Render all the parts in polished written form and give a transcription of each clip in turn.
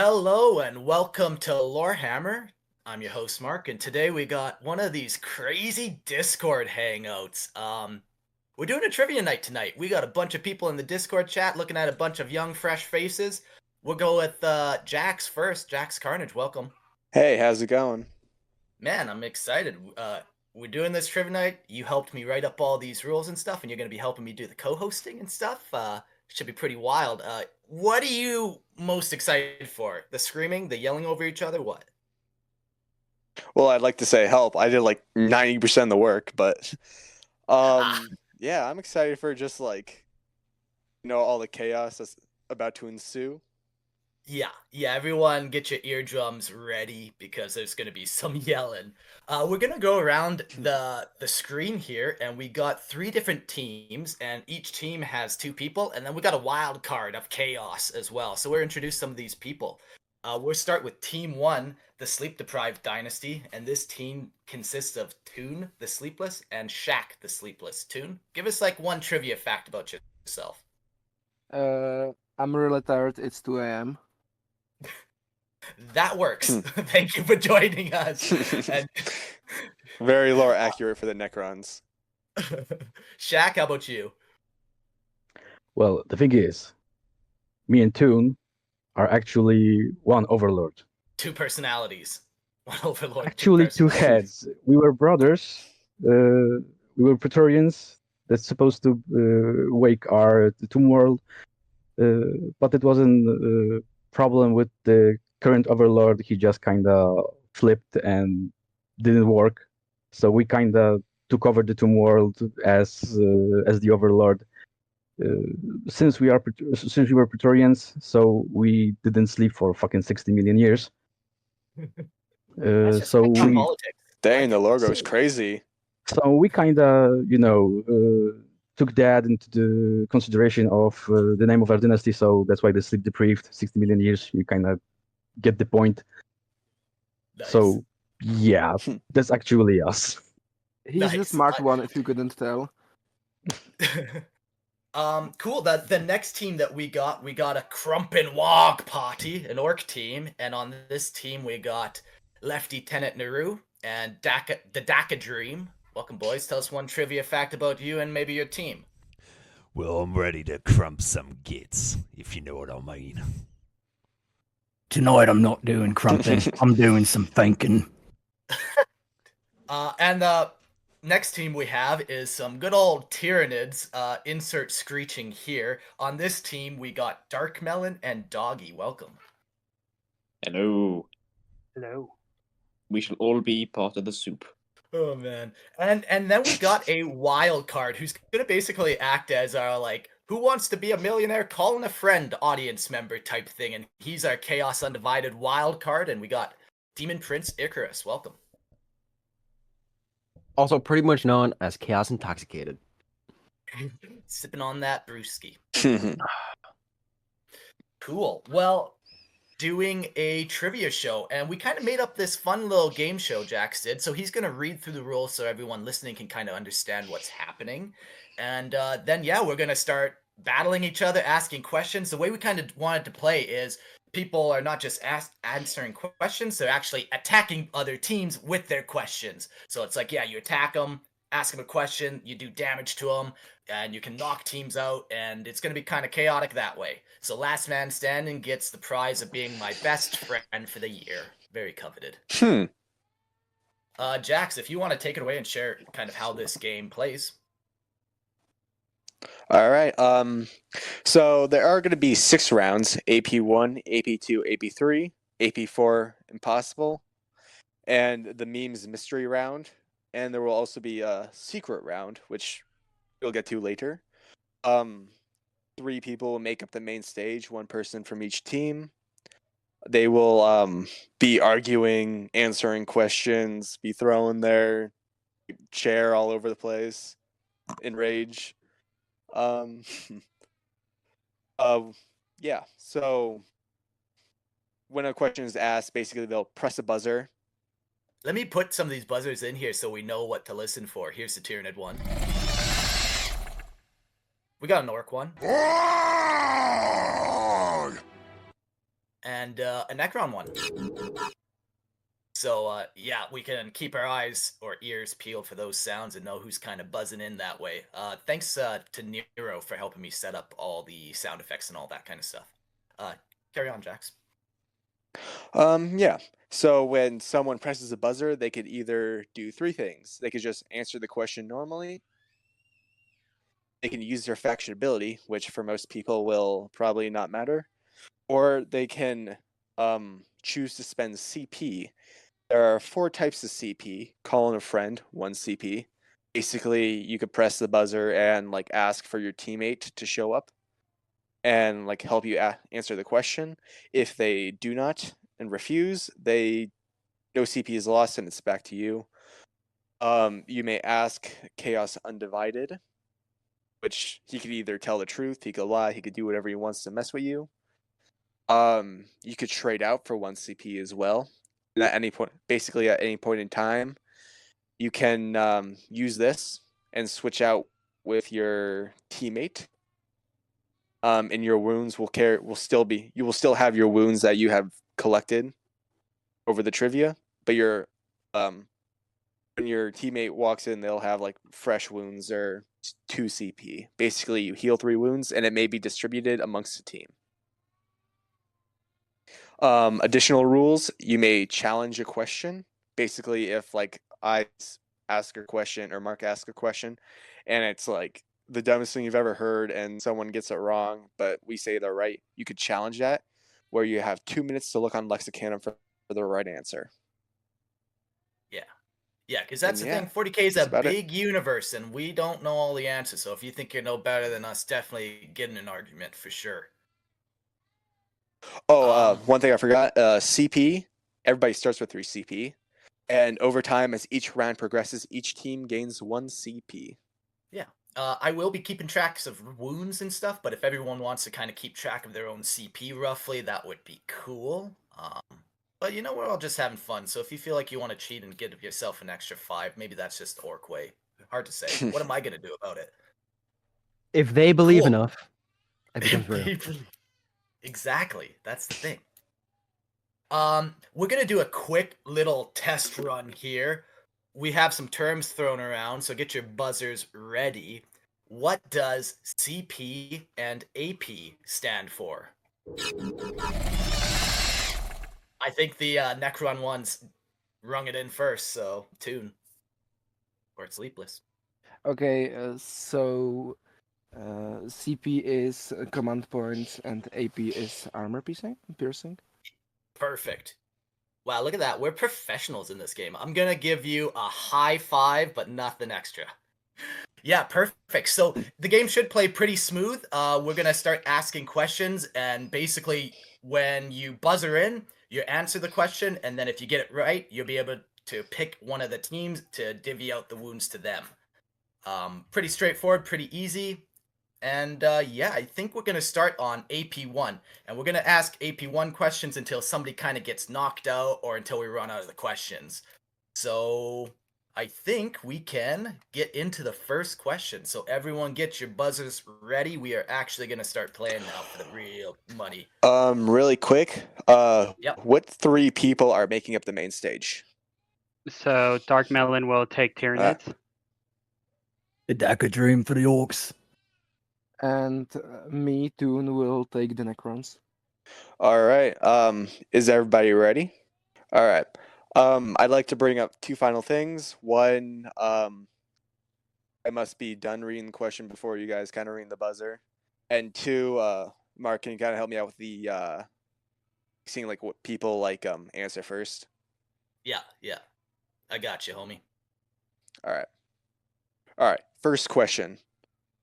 Hello and welcome to Lorehammer. I'm your host Mark, and today we got one of these crazy Discord hangouts. We're doing a trivia night tonight. We got a bunch of people in the Discord chat looking at a bunch of young, fresh faces. We'll go with Jax first. Jax Carnage, welcome. Hey, how's it going? Man, I'm excited. We're doing this trivia night. You helped me write up all these rules and stuff, and you're going to be helping me do the co-hosting and stuff. Should be pretty wild. What are you most excited for? The screaming, the yelling over each other? What? Well, I'd like to say help. I did like 90% of the work, but yeah, I'm excited for just all the chaos that's about to ensue. Yeah, everyone get your eardrums ready because there's going to be some yelling. We're going to go around the screen here, and we got 3 different teams, and each team has 2 people, and then we got a wild card of chaos as well. So we'll introduce some of these people. We'll start with Team 1, the Sleep Deprived Dynasty, and this team consists of Toon, the Sleepless, and Shaq, the Sleepless. Toon, give us one trivia fact about yourself. I'm really tired. It's 2 a.m. That works. Thank you for joining us. And... Very lore accurate for the Necrons. Shaq, how about you? Well, the thing is, me and Toon are actually one overlord. 2 personalities. One overlord. Actually, 2 heads. We were brothers. We were Praetorians. That's supposed to wake our tomb world. But it wasn't a problem with the current overlord. He just kind of flipped and didn't work. So we kind of took over the tomb world as the overlord. Since we were Praetorians, so we didn't sleep for fucking 60 million years. So we, politics. Dang, the logo is crazy. So we kind of, took that into the consideration of the name of our dynasty. So that's why the sleep deprived 60 million years. You kind of get the point. Nice. So yeah, that's actually us. He's the smart one, if you couldn't tell. Cool. The next team that we got a Crumpin' Wog party, an orc team, and on this team we got Lefty Tenant Naru and the Daka Dream. Welcome, boys. Tell us one trivia fact about you and maybe your team. Well, I'm ready to crump some gits, if you know what I mean. Tonight I'm not doing crumping. I'm doing some thinking. And the next team we have is some good old Tyranids. Insert screeching here. On this team, we got Dark Melon and Doggy. Welcome. Hello. Hello. We shall all be part of the soup. Oh man. And then we got a wild card who's gonna basically act as our who wants to be a millionaire calling a friend audience member type thing, and he's our Chaos Undivided wild card, and we got Demon Prince Icarus. Welcome. Also pretty much known as Chaos Intoxicated. Sipping on that brewski. Cool. Well, doing a trivia show, and we kind of made up this fun little game show Jax did, so he's going to read through the rules so everyone listening can kind of understand what's happening, and then we're going to start battling each other, asking questions. The way we kind of wanted to play is people are not just answering questions, they're actually attacking other teams with their questions. So it's you attack them, ask them a question, you do damage to them, and you can knock teams out, and it's going to be kind of chaotic that way. So last man standing gets the prize of being my best friend for the year. Very coveted. Jax, if you want to take it away and share kind of how this game plays. All right. So there are going to be 6 rounds: AP1, AP2, AP3, AP4 Impossible, and the memes mystery round. And there will also be a secret round, which we'll get to later. 3 people will make up the main stage, 1 person from each team. They will be arguing, answering questions, be throwing their chair all over the place in rage. Yeah, so when a question is asked, basically they'll press a buzzer. Let me put some of these buzzers in here so we know what to listen for. Here's the Tyranid one. We got an orc one. and a Necron one. So yeah, we can keep our eyes or ears peeled for those sounds and know who's kind of buzzing in that way. Thanks to Nero for helping me set up all the sound effects and all that kind of stuff. Carry on, Jax. Yeah. So when someone presses a buzzer, they could either do three things. They could just answer the question normally. They can use their faction ability, which for most people will probably not matter. Or they can choose to spend CP. There are 4 types of CP. Call in a friend, 1 CP. Basically, you could press the buzzer and like ask for your teammate to show up and like help you answer the question. If they do not and refuse, no CP is lost and it's back to you. You may ask Chaos Undivided, which he could either tell the truth, he could lie, he could do whatever he wants to mess with you. You could trade out for 1 CP as well. And at any point, basically at any point in time, you can use this and switch out with your teammate. And your wounds will you will still have your wounds that you have collected over the trivia, but when your teammate walks in, they'll have like fresh wounds or 2 CP. Basically, you heal 3 wounds, and it may be distributed amongst the team. Additional rules: you may challenge a question. Basically, if like I ask a question or Mark asks a question, and it's like the dumbest thing you've ever heard, and someone gets it wrong, but we say they're right, you could challenge that, where you have 2 minutes to look on Lexicanum for the right answer. Yeah, because that's And the yeah, thing. 40K is that's a about it. big universe, and we don't know all the answers. So if you think you know better than us, definitely get in an argument for sure. Oh, one thing I forgot, CP, everybody starts with 3 CP. And over time, as each round progresses, each team gains 1 CP. Yeah. I will be keeping tracks of wounds and stuff, but if everyone wants to kind of keep track of their own CP roughly, that would be cool. But you know, we're all just having fun, so if you feel like you want to cheat and give yourself an extra 5, maybe that's just Orc way. Hard to say. What am I going to do about it? If they believe Cool. enough, it becomes real. Exactly. That's the thing. We're gonna do a quick little test run here. We have some terms thrown around, so get your buzzers ready. What does CP and AP stand for? I think the Necron ones rung it in first, so tune. Or it's sleepless. Okay, so CP is command points and AP is armor piercing. Perfect. Wow, look at that. We're professionals in this game. I'm going to give you a high 5, but nothing extra. Yeah, perfect. So the game should play pretty smooth. We're going to start asking questions, and basically when you buzzer in, you answer the question, and then if you get it right, you'll be able to pick one of the teams to divvy out the wounds to them. Pretty straightforward, pretty easy. And yeah, I think we're going to start on AP1. And we're going to ask AP1 questions until somebody kind of gets knocked out or until we run out of the questions. So I think we can get into the first question. So everyone get your buzzers ready. We are actually going to start playing now for the real money. Really quick, Yep. what 3 people are making up the main stage? So Dark Melon will take Tyranids. The Daka Dream for the Orcs. And me, Toon, will take the Necrons. All right. Is everybody ready? All right. I'd like to bring up 2 final things. One, I must be done reading the question before you guys kind of ring the buzzer. And 2, Mark, can you kind of help me out with the seeing like what people like answer first? Yeah. I got you, homie. All right. First question.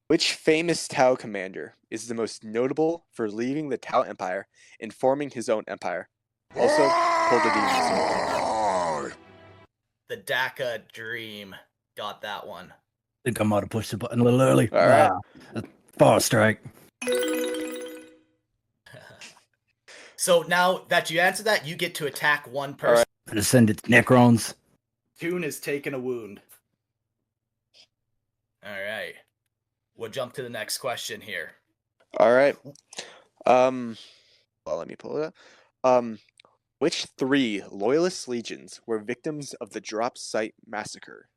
Which famous Tau commander is the most notable for leaving the Tau Empire and forming his own empire? Also, pull the demons. The Daka Dream. Got that one. I think I might have pushed the button a little early. All right. Far strike. So now that you answer that, you get to attack one person. right. I'm gonna send it to Necrons. Toon is taking a wound. All right. We'll jump to the next question here. All right. Well, let me pull it Which 3 loyalist legions were victims of the drop site massacre?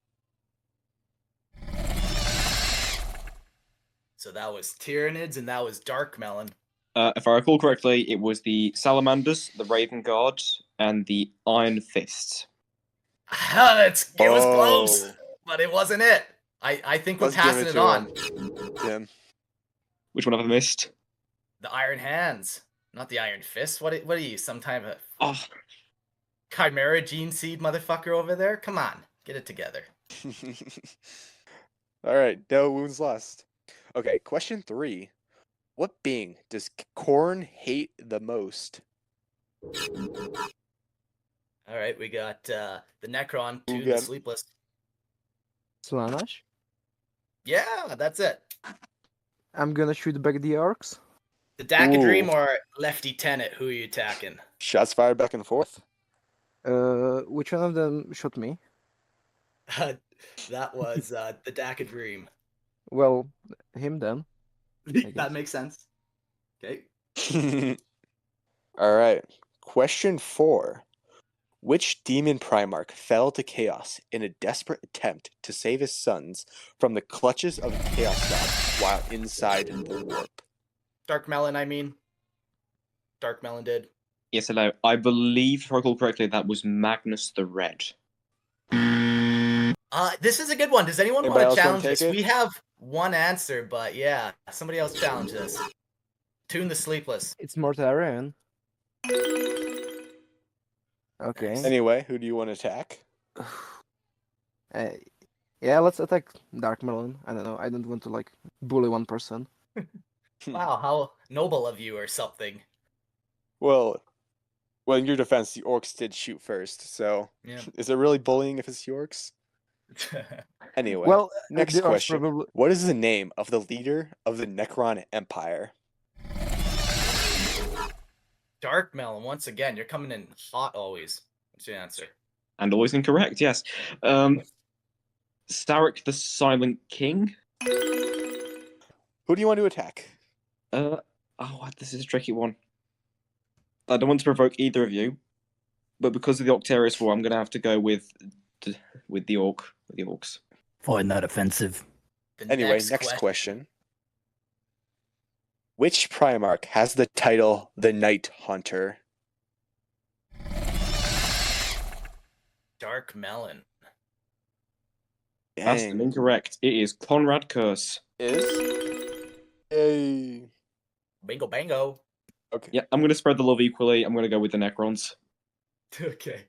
So that was Tyranids and that was Dark Melon. If I recall correctly, it was the Salamanders, the Raven Guard, and the Iron Fists. It was close, Oh. but it wasn't it. I think we're Let's give passing it it to on. Tim. Which one have I missed? The Iron Hands, not the Iron Fist. What are you? Some type of Oh, Chimera gene seed motherfucker over there? Come on, get it together. All right, no wounds lost. Okay, question 3. What being does Korn hate the most? All right, we got the Necron, Who to the got- Sleepless. Slaanesh. Yeah, that's it. I'm gonna shoot back the orcs. The Dakadream Ooh. or Lefty Tenet? Who are you attacking? Shots fired back and forth. Which one of them shot me? That was the Dakadream. Well, him then. That guess. makes sense. Okay. All right. Question 4. Which demon Primarch fell to chaos in a desperate attempt to save his sons from the clutches of the Chaos God while inside the warp? Dark Melon, I mean. Dark Melon did. yes, hello. I believe, if I recall correctly, that was Magnus the Red. This is a good one. Does anyone Anybody want else to wanna challenge this? take it? We have one answer, but yeah, somebody else challenge this. Tune the Sleepless. It's Mortarion. Okay. Anyway, who do you want to attack? Yeah, let's attack Dark Melon. I don't know. I don't want to like bully one person. Wow, how noble of you or something. Well, in your defense, the orcs did shoot first, so Yeah. is it really bullying if it's the orcs? Anyway, Well, next the orcs question. probably. What is the name of the leader of the Necron Empire? Dark Melon, once again, you're coming in hot always. What's your answer? And always incorrect, yes. Starrick the Silent King. Who do you want to attack? This is a tricky one. I don't want to provoke either of you, but because of the Octarius War, I'm going to have to go with the orcs. Find that offensive. The Anyway, next question. Which Primarch has the title the Night Hunter? Dark Melon. That's Dang. incorrect. It is Conrad Curse. Is? Yay. Bingo bango. Okay. Yeah, I'm going to spread the love equally. I'm going to go with the Necrons. Okay.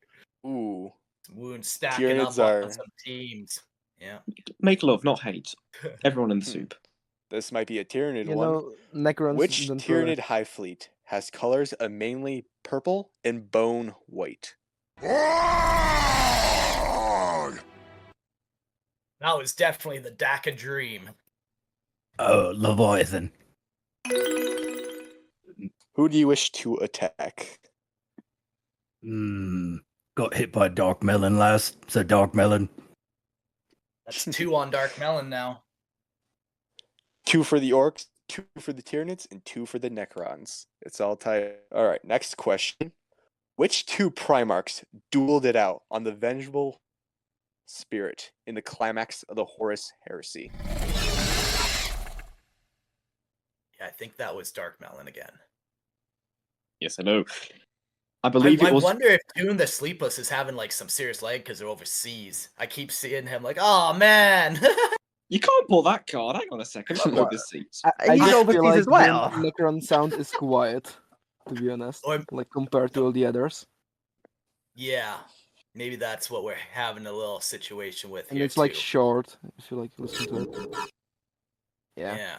Ooh. Wounds stacking up Tyranids on are- some teams. Yeah. Make love, not hate. Everyone in the soup. This might be a Tyranid You one. know, Necrons Which don't Tyranid High Fleet has colors of mainly purple and bone white? That was definitely the Dakadream. Oh, Leviathan. Who do you wish to attack? Got hit by Dark Melon last, so Dark Melon. That's 2 on Dark Melon now. 2 for the orcs, 2 for the Tyranids, and 2 for the Necrons. It's all tied. All right, next question. Which 2 Primarchs dueled it out on the Vengeful Spirit in the climax of the Horus Heresy? Yeah, I think that was Dark Melon again. Yes, I know. I believe I it was. wonder if Dune the Sleepless is having like some serious leg because they're overseas. I keep seeing him like, oh man. You can't pull that card. Hang on a second. I'll move this seat. I He's just overseas feel like as well. the Necron sound is quiet, to be honest. Or- Like compared to all the others. Yeah, maybe that's what we're having a little situation with And here it's like too. short, if you like listen to it. Yeah. Yeah.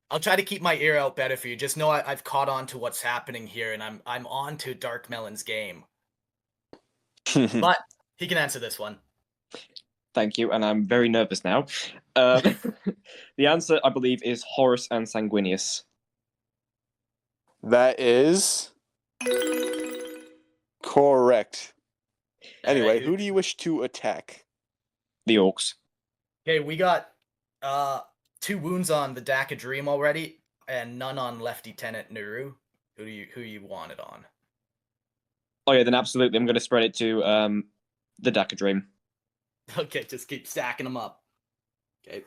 I'll try to keep my ear out better for you. Just know I've caught on to what's happening here, and I'm on to Dark Melon's game. But he can answer this one. Thank you, and I'm very nervous now. The answer, I believe, is Horus and Sanguinius. That is correct. Anyway, Alright. who do you wish to attack? The orcs. Okay, we got 2 wounds on the Dakadream already, and none on Lefty Tenant Naru. Who you wanted on? Oh yeah, then absolutely, I'm going to spread it to the Daka Dream. Okay, just keep stacking them up. Okay.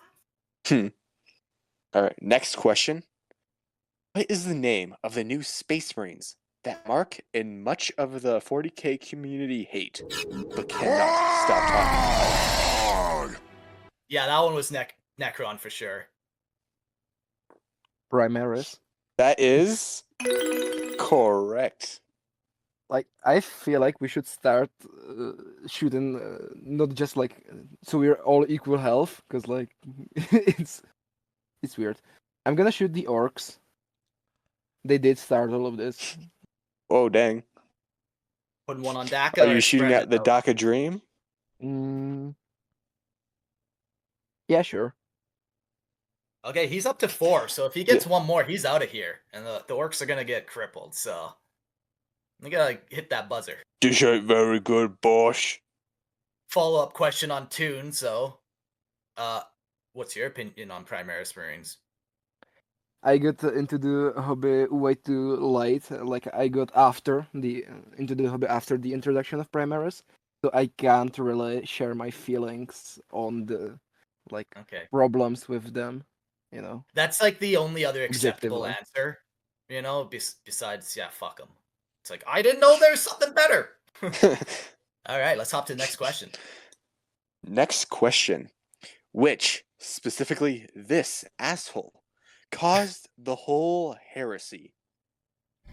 All right, next question. What is the name of the new Space Marines that Mark and much of the 40K community hate, but cannot stop talking about? Yeah, that one was Necron for sure. Primaris. That is correct. Like, I feel like we should start shooting not just like so we're all equal health, because like it's weird. I'm gonna shoot the orcs. They did start all of this. Oh, dang. Putting one on Daka. Are or you shooting spread at it the out? Daka Dream? Yeah, sure. Okay, he's up to 4, so if he gets one more, he's out of here. And the orcs are gonna get crippled, so we gotta hit that buzzer. This ain't very good, boss. Follow-up question on Toon, so what's your opinion on Primaris Marines? I got into the hobby way too late. Like I got after the into the hobby after the introduction of Primaris, so I can't really share my feelings on the like Okay. problems with them. You know. That's like the only other acceptable Objectively. answer, you know, besides, yeah, fuck them. It's like, I didn't know there's something better. All right, let's hop to the next question. Next question. Which, specifically this asshole, caused the whole heresy?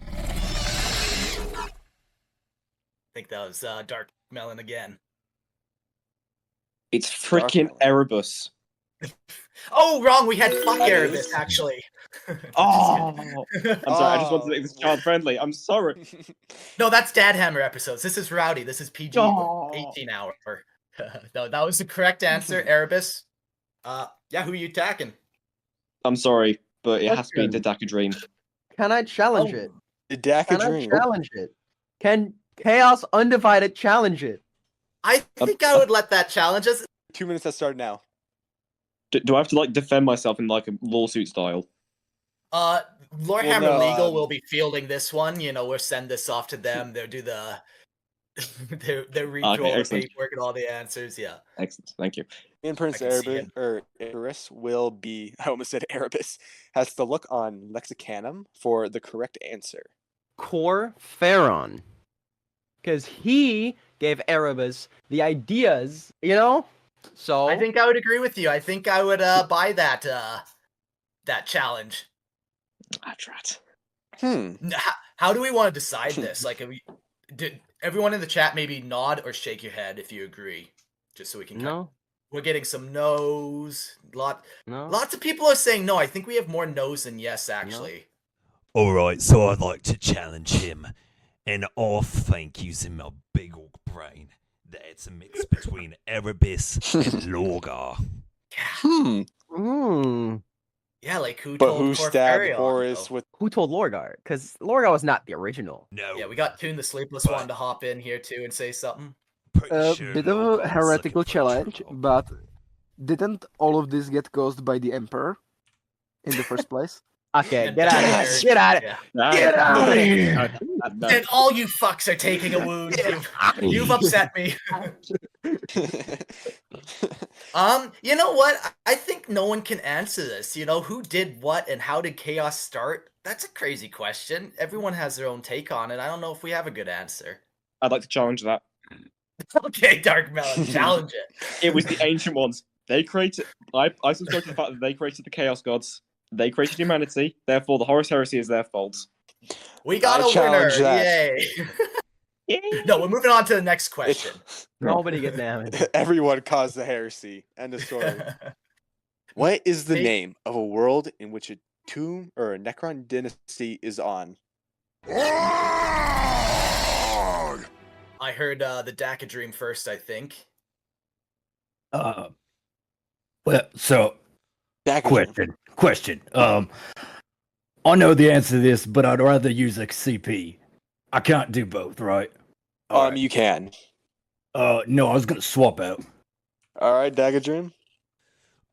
I think that was Dark Melon again. It's freaking Erebus. Oh, wrong. We had fuck That Erebus, is- actually. Oh, I'm sorry. I just wanted to make this child friendly. I'm sorry. No, that's Dadhammer episodes. This is Rowdy. This is PG Oh. 18 hour. No, that was the correct answer, Erebus. Yeah, who are you attacking? I'm sorry, but it has to be Question. the Daka Dream. Can I challenge Oh. it? The Daka Can I Dream. challenge it? Can Chaos Undivided challenge it? I think I would let that challenge us. 2 minutes that start now. Do I have to like defend myself in like a lawsuit style? Lorehammer no, Legal will be fielding this one. You know, we'll send this off to them. They'll do the they'll read through all the excellent. paperwork and all the answers. Yeah. Excellent. Thank you. Me and Prince I can see Erebus, or Erebus will be, I almost said Erebus, has to look on Lexicanum for the correct answer. Core Pharaon. Because he gave Erebus the ideas, you know? So I think I would agree with you. I think I would buy that that challenge. That's right. How do we want to decide this? Like, did everyone in the chat maybe nod or shake your head if you agree, just so we can. No. We're getting some no's. No. Lots of people are saying no. I think we have more no's than yes, actually. Alright, so I'd like to challenge him. And I think using my big old brain that it's a mix between Erebus and Lorgar. Yeah, like who But told who stabbed Corfarion, Horus though? with... Who told Lorgar? Because Lorgar was not the original. No, Yeah, we got Toon the Sleepless But- One to hop in here too and say something. pretty sure Bit of Lorgar a was heretical looking for a challenge, true love. but didn't all of this get caused by the Emperor in the first place? Okay, Yeah, get out of that's here. Get out of Yeah. Get out of here. Then all you fucks are taking a wound. You've upset me. You know what? I think no one can answer this. You know, who did what and how did chaos start? That's a crazy question. Everyone has their own take on it. I don't know if we have a good answer. I'd like to challenge that. Okay, Dark Melon, challenge it. It was the ancient ones. They created. I subscribe to the fact that they created the Chaos Gods. They created humanity. Therefore, the Horus Heresy is their fault. We got I a winner. challenge that. Yay. No, we're moving on to the next question. Nobody get damaged. Everyone caused the heresy. End of story. What is the Hey. name of a world in which a tomb or a Necron dynasty is on? I heard the Daka Dream first, I think. Well, so Daka Dream. question. I know the answer to this, but I'd rather use a CP. I can't do both, right? Alright. You can. No, I was gonna swap out. All right, Dagger Dream.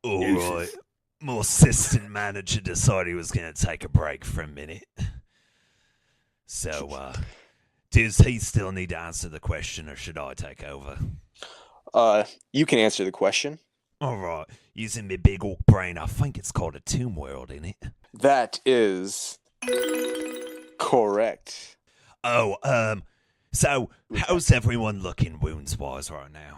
Alright. My assistant manager decided he was going to take a break for a minute. So, Does he still need to answer the question, or should I take over? You can answer the question. All right. Using my big orc brain, I think it's called a tomb world, isn't it? That is correct. Oh, so how's everyone looking wounds-wise right now?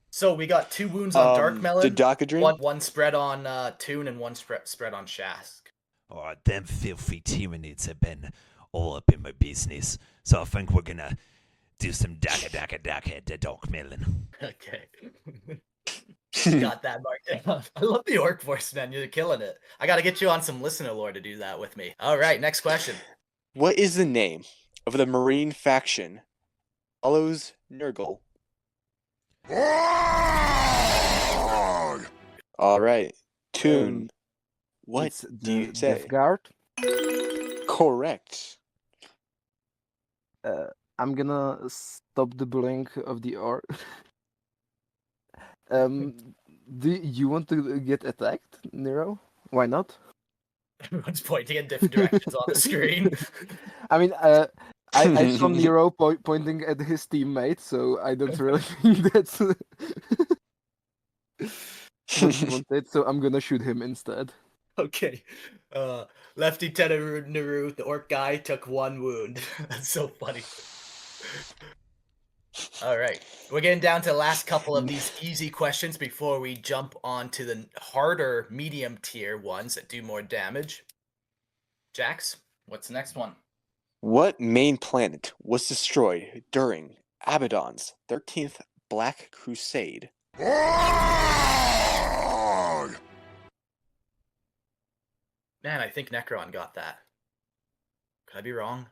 So we got 2 wounds on Dark Melon. Did Docadrine? One spread on Toon and one spread on Shask. All right, them filthy Tyranids have been all up in my business, so I think we're gonna do some daka at the Dark Melon. Okay. Got that marked down. I love the orc voice, man. You're killing it. I got to get you on some listener lore to do that with me. All right, next question. What is the name of the Marine faction follows Nurgle? All right, Toon. What It's do you the say? Death Guard. Correct. I'm gonna stop the bullying of the orc. Do you want to get attacked, Nero? Why not? Everyone's pointing in different directions on the screen. I mean, I saw Nero pointing at his teammate, so I don't really think that's what he wanted. So I'm gonna shoot him instead. Okay. Lefty Tenaru, the orc guy, took 1 wound. That's so funny. All right. We're getting down to the last couple of these easy questions before we jump on to the harder medium tier ones that do more damage. Jax, what's the next one? What main planet was destroyed during Abaddon's 13th Black Crusade? Man, I think Necron got that. Could I be wrong?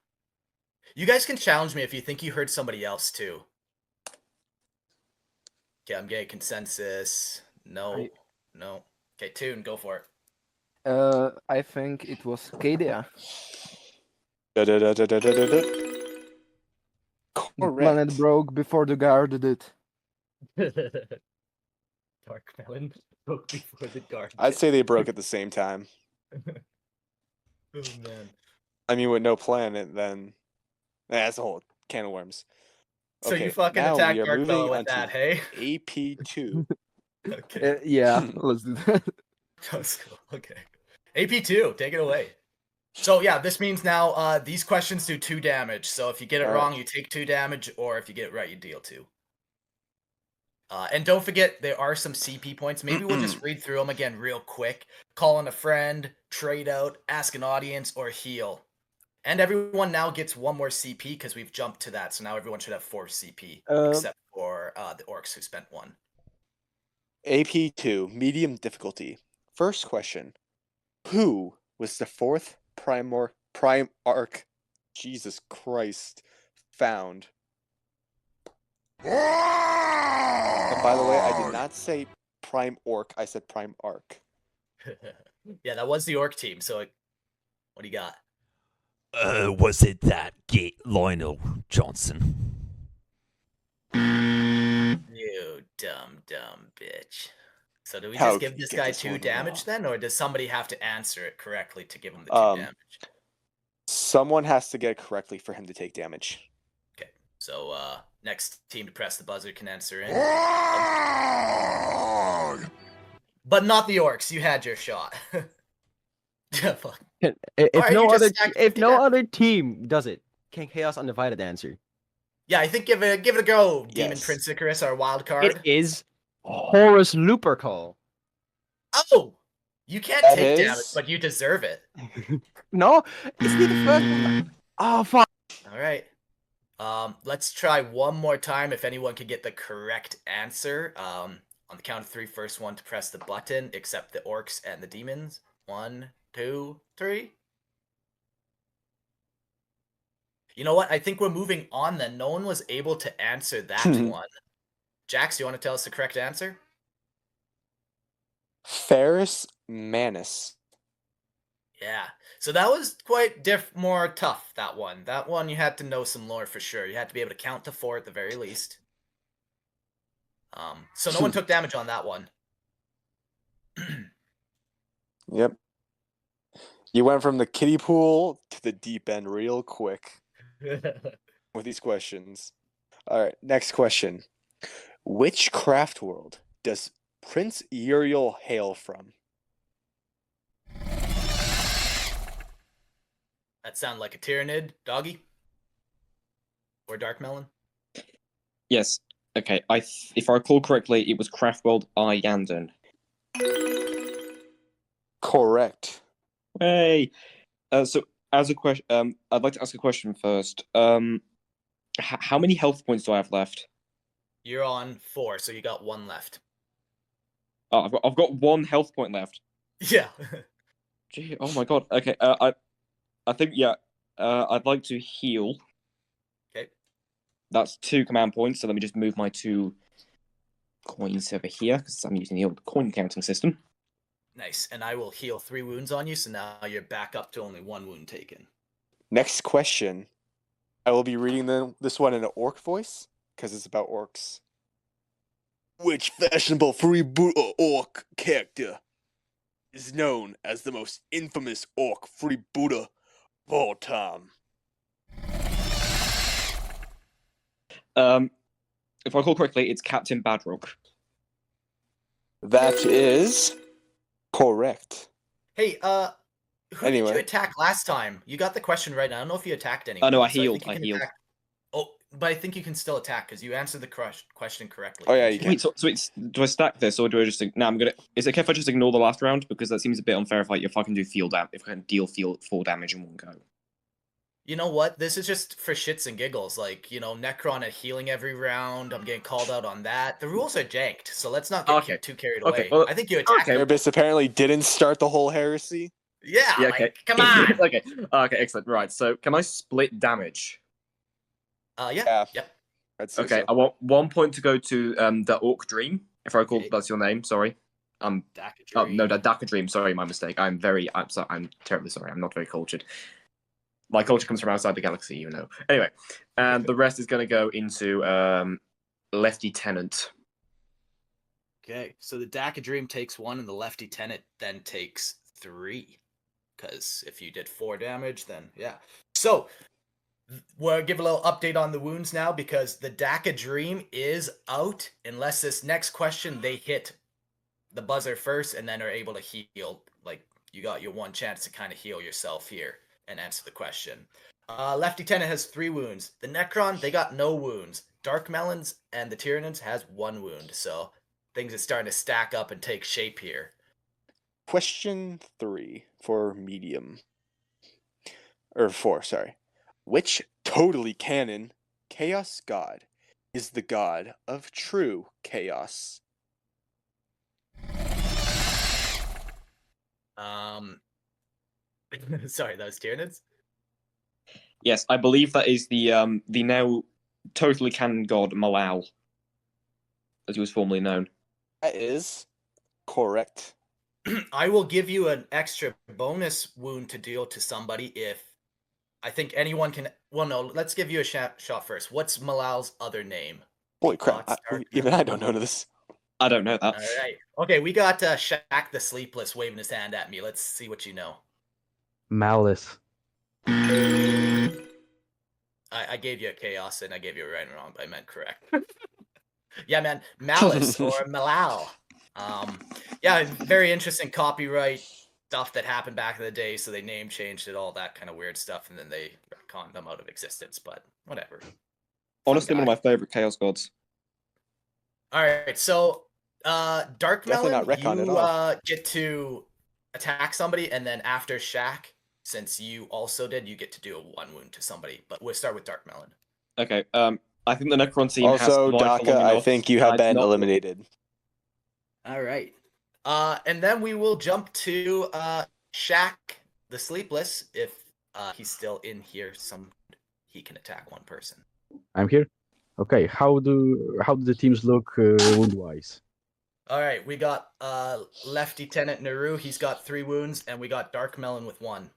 You guys can challenge me if you think you heard somebody else too. Okay, I'm getting consensus. No. No. Okay, Toon, go for it. I think it was Cadia. Planet Correct. broke before the guard did. Dark Melon broke before the guard. I'd say they broke at the same time. Oh man. I mean, with no planet, then that's a whole can of worms. So you Okay, fucking now attack we are Dark moving Melon with on to that, hey? AP2. Okay. Yeah, let's do that. That's cool. Okay. AP2, take it away. So yeah, this means now these questions do 2 damage. So if you get it All right. wrong, you take 2 damage, or if you get it right, you deal 2. And don't forget, there are some CP points. Maybe we'll just read through them again real quick. Call on a friend, trade out, ask an audience, or heal. And everyone now gets 1 more CP because we've jumped to that. So now everyone should have 4 CP, except for the orcs who spent 1. AP2, medium difficulty. First question. Who was the 4th prime arc, Jesus Christ, found? And by the way, I did not say prime orc, I said prime arc. Yeah, that was the orc team. So what do you got? Was it that git Lionel Johnson? You dumb bitch. So do we How just give could you this get guy this 2 one damage wrong? then, or does somebody have to answer it correctly to give him the 2 damage? Someone has to get it correctly for him to take damage. Okay, so next team to press the buzzer can answer in. But not the orcs. You had your shot. Yeah, fuck. If Alright, no you just other stacked- if no yeah. other team does it, can Chaos Undivided answer? Yeah, I think give it a go, Demon Yes. Prince Icarus, our wild card. It is Horus Lupercal. Oh, you can't That take is- damage, but you deserve it. No, isn't he the first one? Oh fuck! All right. Let's try one more time. If anyone can get the correct answer, on the count of 3, first one to press the button, except the orcs and the demons. 1, 2, 3. You know what? I think we're moving on then. No one was able to answer that one. Jax, you want to tell us the correct answer? Ferris Manus. Yeah. So that was quite more tough, that one. That one you had to know some lore for sure. You had to be able to count to 4 at the very least. So no one took damage on that one. Yep. You went from the kiddie pool to the deep end real quick. with these questions. All right, next question. Which craft world does Prince Uriel hail from? That sound like a Tyranid, Doggy? Or Dark Melon? Yes. Okay. If I recall correctly, it was Craftworld Iyanden. Correct. Hey. So as a question, I'd like to ask a question first. How many health points do I have left? You're on 4, so you got 1 left. Oh, I've got 1 health point left. Yeah. Gee, oh my god. Okay. I think I'd like to heal. Okay. That's 2 command points. So let me just move my 2 coins over here because I'm using the old coin counting system. Nice. And I will heal 3 wounds on you, so now you're back up to only 1 wound taken. Next question. I will be reading this one in an orc voice because it's about orcs. Which fashionable freebooter orc character is known as the most infamous orc freebooter of all time? If I recall correctly, it's Captain Badrock. That is correct. Hey, who did Anyway. you attack last time? You got the question right. I don't know if you attacked anyone. Oh no, I so healed. think you I can healed. attack- Oh, but I think you can still attack because you answered the question correctly. Oh, yeah, you can. Wait, so it's do I stack this or do I just? No, I'm gonna. Is it okay if I just ignore the last round because that seems a bit unfair if I can do if I can deal full damage in one go. You know what? This is just for shits and giggles. Like, you know, Necron at healing every round. I'm getting called out on that. The rules are janked, so let's not get Okay. too carried Okay, away. well, I think you attacked him. Erebus apparently didn't start the whole heresy. Yeah, Yeah, like, okay. come on. Okay. Okay, excellent. Right. So can I split damage? Yeah. Yeah. Yep. I'd say Okay, so. I want 1 point to go to the Orc Dream. If I recall, Okay. that's your name. Sorry. Oh no, the Daka Dream. Sorry, my mistake. I'm sorry. I'm terribly sorry. I'm not very cultured. My culture comes from outside the galaxy, you know. Anyway, and the rest is going to go into Lefty Tenant. Okay, so the Daka Dream takes 1, and the Lefty Tenant then takes 3. Because if you did 4 damage, then yeah. So we'll give a little update on the wounds now because the Daka Dream is out unless this next question they hit the buzzer first and then are able to heal. Like, you got your 1 chance to kind of heal yourself here and answer the question. Lefty Tenant has 3 wounds. The Necron, they got no wounds. Dark Melons and the Tyranids has 1 wound. So things are starting to stack up and take shape here. Question 3 for medium. Or 4, sorry. Which totally canon chaos god is the god of true chaos? Sorry, that was Tyranids? Yes, I believe that is the now totally canon god Malal, as he was formerly known. That is correct. I will give you an extra bonus wound to deal to somebody if I think anyone can. Well, no, let's give you a shot first. What's Malal's other name? Holy crap! Thoughts, Dark Even Melon? I don't know this. I don't know that. All right. Okay, we got Shaq the Sleepless waving his hand at me. Let's see what you know. Malice. I gave you a chaos and I gave you a right and wrong, but I meant correct. Yeah, man, Malice or Malal. Yeah, very interesting copyright stuff that happened back in the day. So they name changed it, all that kind of weird stuff, and then they retconned them out of existence. But whatever. Honestly, Fun one of my favorite chaos gods. All right, so Dark Definitely Melon, not retcon at you all. get to attack somebody, and then after Shaq, since you also did, you get to do a 1 wound to somebody. But we'll start with Dark Melon. Okay. I think the Necron team has Also, survived for Daka, long I enough, think you and have I do been not- eliminated. All right. And then we will jump to Shaq the Sleepless. If he's still in here, he can attack 1 person. I'm here. Okay, how do the teams look wound wise? All right, we got Lefty Tenant Naru. He's got 3 wounds, and we got Dark Melon with 1.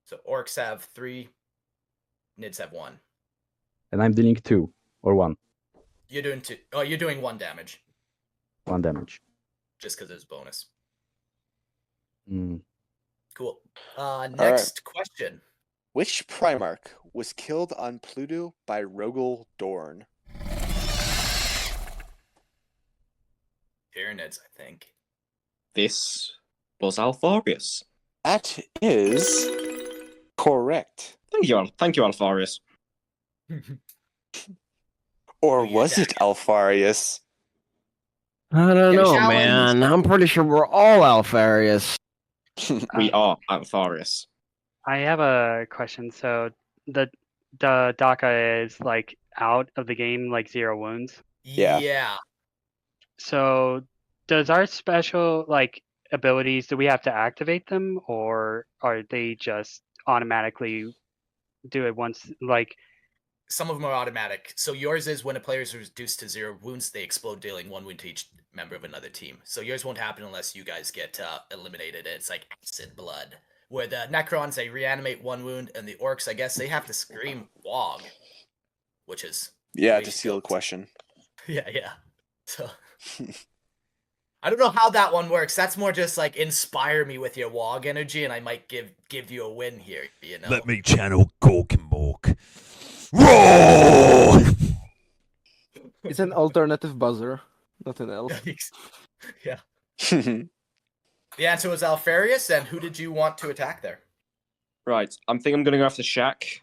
So Orcs have 3, Nids have 1. And I'm dealing 2 or 1. You're doing 2. Oh, you're doing 1 damage 1 damage. just because it's bonus. Mm. Cool. Next question. Which Primarch was killed on Pluto by Rogel Dorn? Tyranids, I think. This was Alfarius. That is correct. Thank you, Alfarius. Or Yeah, was it Alfarius? I don't Yeah, know, challenge. man. I'm pretty sure we're all Alfarius. We are Alfarius. I have a question. So the DACA is like out of the game, like 0 wounds. Yeah. Yeah. So does our special like abilities, do we have to activate them, or are they just automatically do it once? Like, Some of them are automatic. So yours is when a player is reduced to 0 wounds, they explode, dealing 1 wound to each member of another team. So yours won't happen unless you guys get eliminated. It's like acid blood. Where the Necrons, they reanimate 1 wound, and the Orcs, I guess, they have to scream Wog, which is Yeah, way to to steal go. a question. Yeah. So I don't know how that one works. That's more just like inspire me with your Wog energy, and I might give you a win here. You know. Let me channel Gork and Mork. Roar! It's an alternative buzzer, nothing else. Yeah. The answer was Alfarius, and who did you want to attack there? Right, I think I'm going to go after Shaq.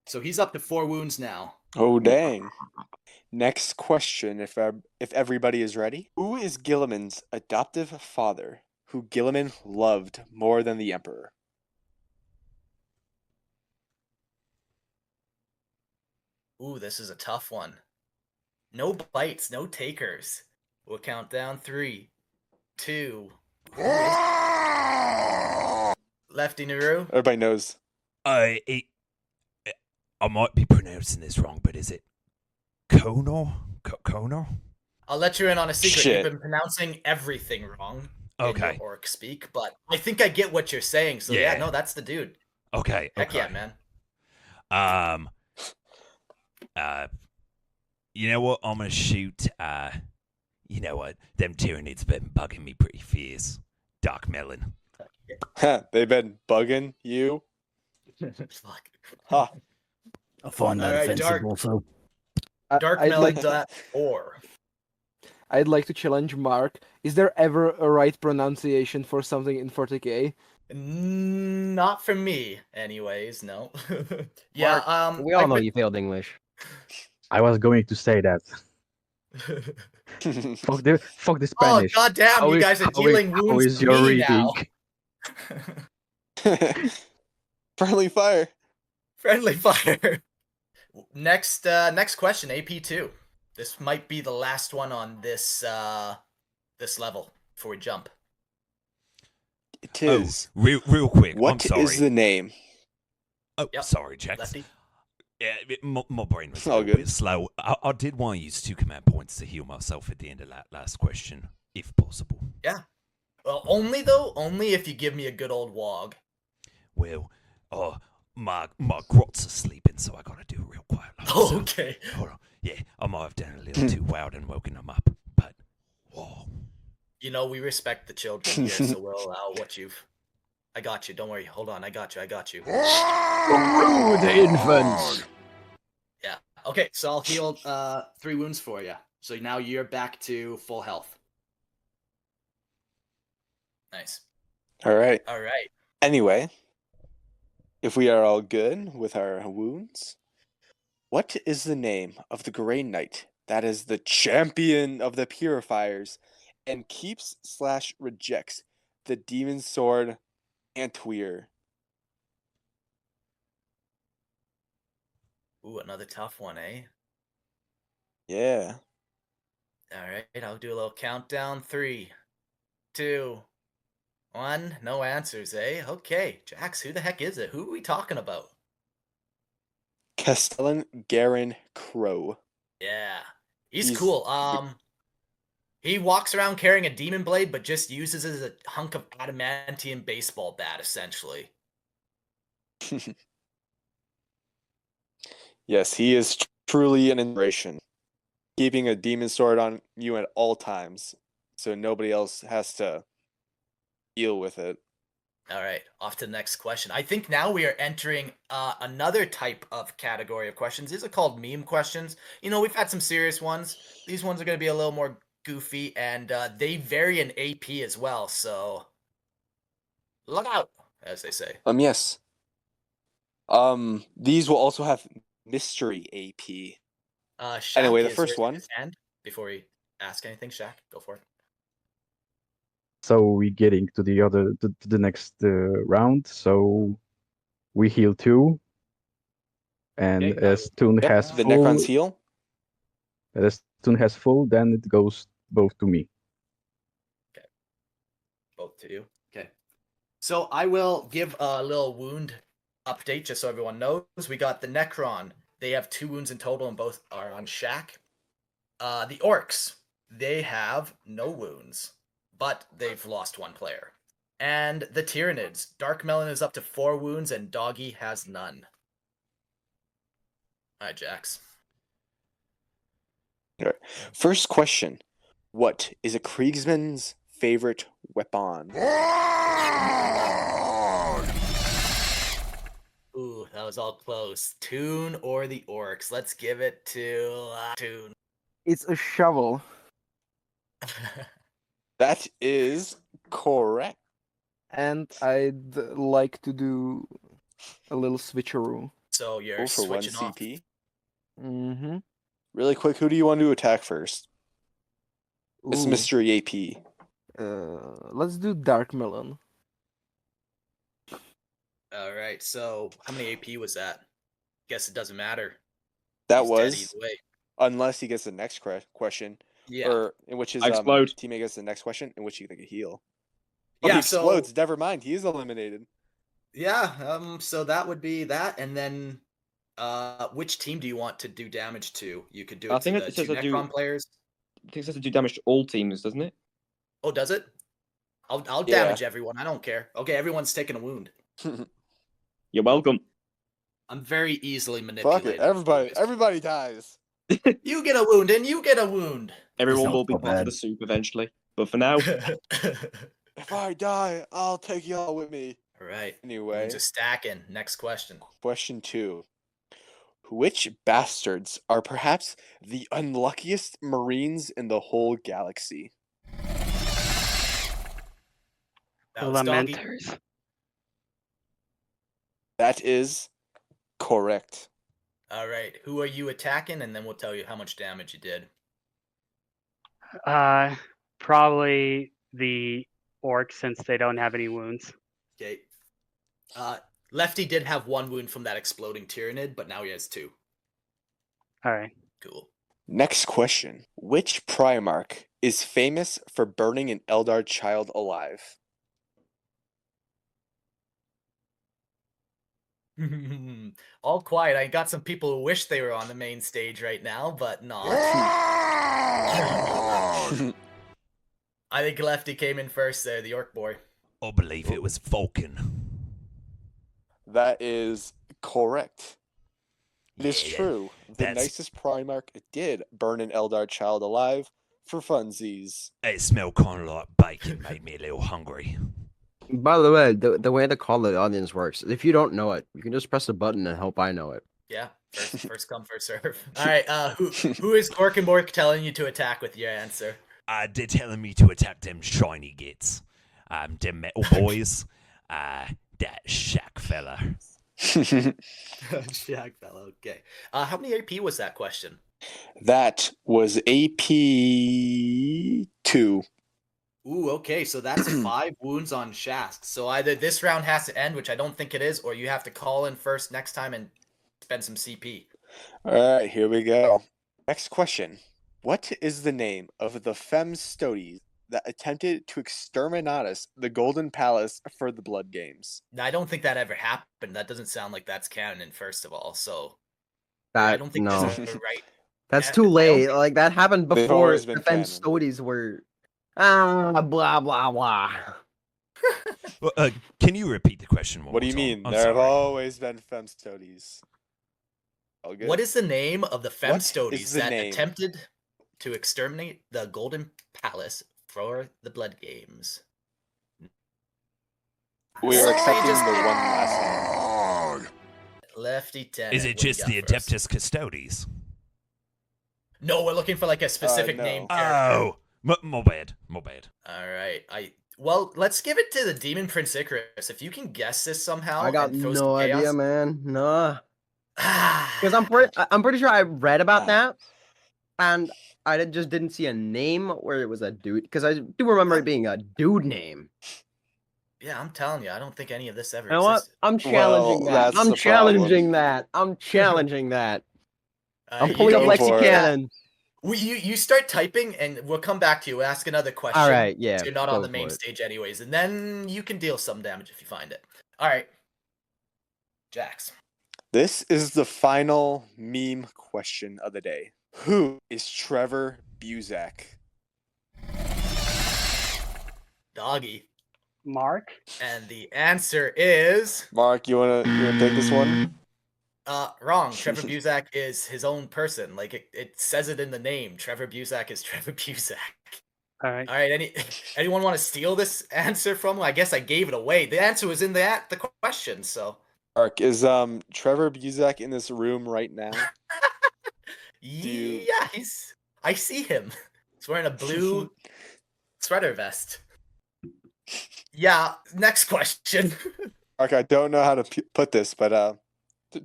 So he's up to 4 wounds now. Oh, dang. Next question, if everybody is ready. Who is Gilliman's adoptive father, who Gilliman loved more than the Emperor? Ooh, this is a tough one. No bites, no takers. We'll count down 3, 2. Lefty Naru. Everybody knows. I might be pronouncing this wrong, but is it Kono? Kono? I'll let you in on a secret. Shit. You've been pronouncing everything wrong in Okay. your Orc speak, but I think I get what you're saying. So yeah, Yeah. no, that's the dude. Okay. Heck okay. yeah, man. You know what? I'm gonna shoot. You know what? Them Tyranids been bugging me pretty fierce. Dark Melon. They've been bugging you? Fuck. Huh. I find that All right, offensive Dark. also. I'd like Darkmelon.or. I'd like to challenge Mark. Is there ever a right pronunciation for something in 40k? Not for me, anyways. No. Yeah. Mark, we all know you failed English. I was going to say that. Fuck the Oh Spanish. goddamn! How You is- guys are how dealing how wounds is to your me now. Friendly fire. Friendly fire. Next question, AP2. This might be the last one on this this level before we jump. It is. Real quick. I'm What sorry. is the name? Oh, Yep. sorry, Jax. Lefty. Yeah, my brain was a All little good. bit slow. I did want to use 2 command points to heal myself at the end of that last question, if possible. Well, only if you give me a good old Wog. Well, my grots are sleeping, so I gotta do it real quiet. Oh, So, okay. hold on. Yeah, I might have done a little too wild and woken them up, but whoa. You know, we respect the children here, so we'll allow what you've. I got you. Don't worry. Hold on. I got you. Rude infants. Yeah. Okay, so I'll heal 3 wounds for you. So now you're back to full health. Nice. All right. All right. Anyway, if we are all good with our wounds, what is the name of the Grey Knight that is the champion of the Purifiers and keeps/rejects the Demon Sword Antweer? Ooh, another tough one, eh? Yeah. All right, I'll do a little countdown. 3, 2, 1. No answers, eh? Okay, Jax, who the heck is it? Who are we talking about? Castellan Garen Crow. Yeah, he's He's cool. He walks around carrying a demon blade, but just uses it as a hunk of adamantium baseball bat, essentially. Yes, he is truly an inspiration. Keeping a demon sword on you at all times, so nobody else has to deal with it. All right, off to the next question. I think now we are entering another type of category of questions. These are called meme questions. You know, we've had some serious ones. These ones are going to be a little more goofy, and they vary in AP as well. So look out, as they say. Yes. These will also have mystery AP. Shaq Anyway, the is first raising one. his hand before we ask anything. Shaq, go for it. So we getting to the next round. So we heal 2, and Okay, as Toon Yep, has the full, Necron's heal. as Toon has full, then it goes both to me. Both to you. Okay. So I will give a little wound update just so everyone knows. We got the Necron. They have 2 wounds in total, and both are on Shaq. The Orcs, they have no wounds, but they've lost 1 player. And the Tyranids, Dark Melon is up to 4 wounds, and Doggy has none. All right, Jax. First question: what is a Kriegsman's favorite weapon? Ooh, that was all close. Toon or the Orcs? Let's give it to Toon. It's a shovel. That is correct. And I'd like to do a little switcheroo. So you're Go for 1 switching off. CP. Mm-hmm. Really quick, who do you want to attack first? It's mystery AP. Let's do Dark Melon. All right. So how many AP was that? Guess it doesn't matter. That He's dead was, either way. unless he gets the next question, Yeah. or in which his I explode. teammate gets the next question, in which he can heal. Yeah, he so- explodes. Never mind, he is eliminated. Yeah. So that would be that, and then which team do you want to do damage to? You could do it I think to it the 2 says I do- Necron players. I think it says to do damage to all teams, doesn't it? Oh, does it? I'll Yeah. damage everyone. I don't care. Okay, everyone's taking a wound. You're welcome. I'm very easily Fuck manipulated. it, everybody dies. You get a wound, and you get a wound. Everyone sounds will be so part of bad. the soup eventually. But for now, If I die, I'll take y'all with me. All right. Anyway, Wounds are stacking. Next question. question 2. Which bastards are perhaps the unluckiest Marines in the whole galaxy? That was Doggy. Lamenters. That is correct. All right. Who are you attacking? And then we'll tell you how much damage you did. Probably the orcs since they don't have any wounds. Okay. Lefty did have 1 wound from that exploding Tyranid, but now he has 2. All right. Cool. Next question. Which Primarch is famous for burning an Eldar child alive? All quiet. I got some people who wish they were on the main stage right now, but not. I think Lefty came in first there, the Orc boy. I believe it was Vulcan. That is correct. It is Yeah, true. The that's- nicest Primarch did burn an Eldar child alive for funsies. It smelled kind of like bacon, made me a little hungry. By the way, the way the Call of the Audience works, if you don't know it, you can just press a button and hope I know it. Yeah, first come, first serve. All right, who is Gorkenborg telling you to attack with your answer? They're telling me to attack them shiny gits. Them metal boys. That Shaq fella. Shaq fellow. Okay. How many AP was that question? That was AP 2. Ooh, okay, so that's 5 wounds on Shask. So either this round has to end, which I don't think it is, or you have to call in first next time and spend some CP. Alright, here we go. Next question. What is the name of the Femstodes that attempted to exterminatus the Golden Palace for the Blood Games? Now, I don't think that ever happened. That doesn't sound like that's canon, first of all. So I don't think no, there's a right. that's I too don't late. think- Like that happened They've before always been the Femstodes were blah blah blah. Well, can you repeat the question one What do more you time? mean? I'm There have sorry. always been Femstodes. All good? What is the name of the What is Femstodes the that name? attempted to exterminate the Golden Palace for the Blood Games? We are accepting Just- the one last name. Lefty Tennant. Is it what do you just got the for us? Adeptus Custodes? No, we're looking for like a specific no. name character. Oh, my bad. My bad. All right. Well, let's give it to the Demon Prince Icarus. If you can guess this somehow, I got and throw no some idea, chaos. man. Nah. Because Because I'm pretty sure I read about that, and I just didn't see a name where it was a dude. Because I do remember it being a dude name. yeah, I'm telling you, I don't think any of this ever You know what? existed. I'm challenging Well, that. that's I'm the problem. challenging that. I'm challenging that. I'm You pulling up go for it. Lexicanon. You start typing, and we'll come back to you. Ask another question. All right, yeah. So you're not on go the for main it. stage, anyways, and then you can deal some damage if you find it. All right, Jax. This is the final meme question of the day. Who is Trevor Buzak? Doggy. Mark. And the answer is Mark, you wanna take this one? wrong. Trevor Buzak is his own person. Like it says it in the name. Trevor Buzak is Trevor Buzak. All right. All right. Anyone want to steal this answer from? I guess I gave it away. The answer was in the question. So Mark, is Trevor Buzak in this room right now? you- yeah, I see him. He's wearing a blue sweater vest. Yeah. Next question. Mark, I don't know how to put this, but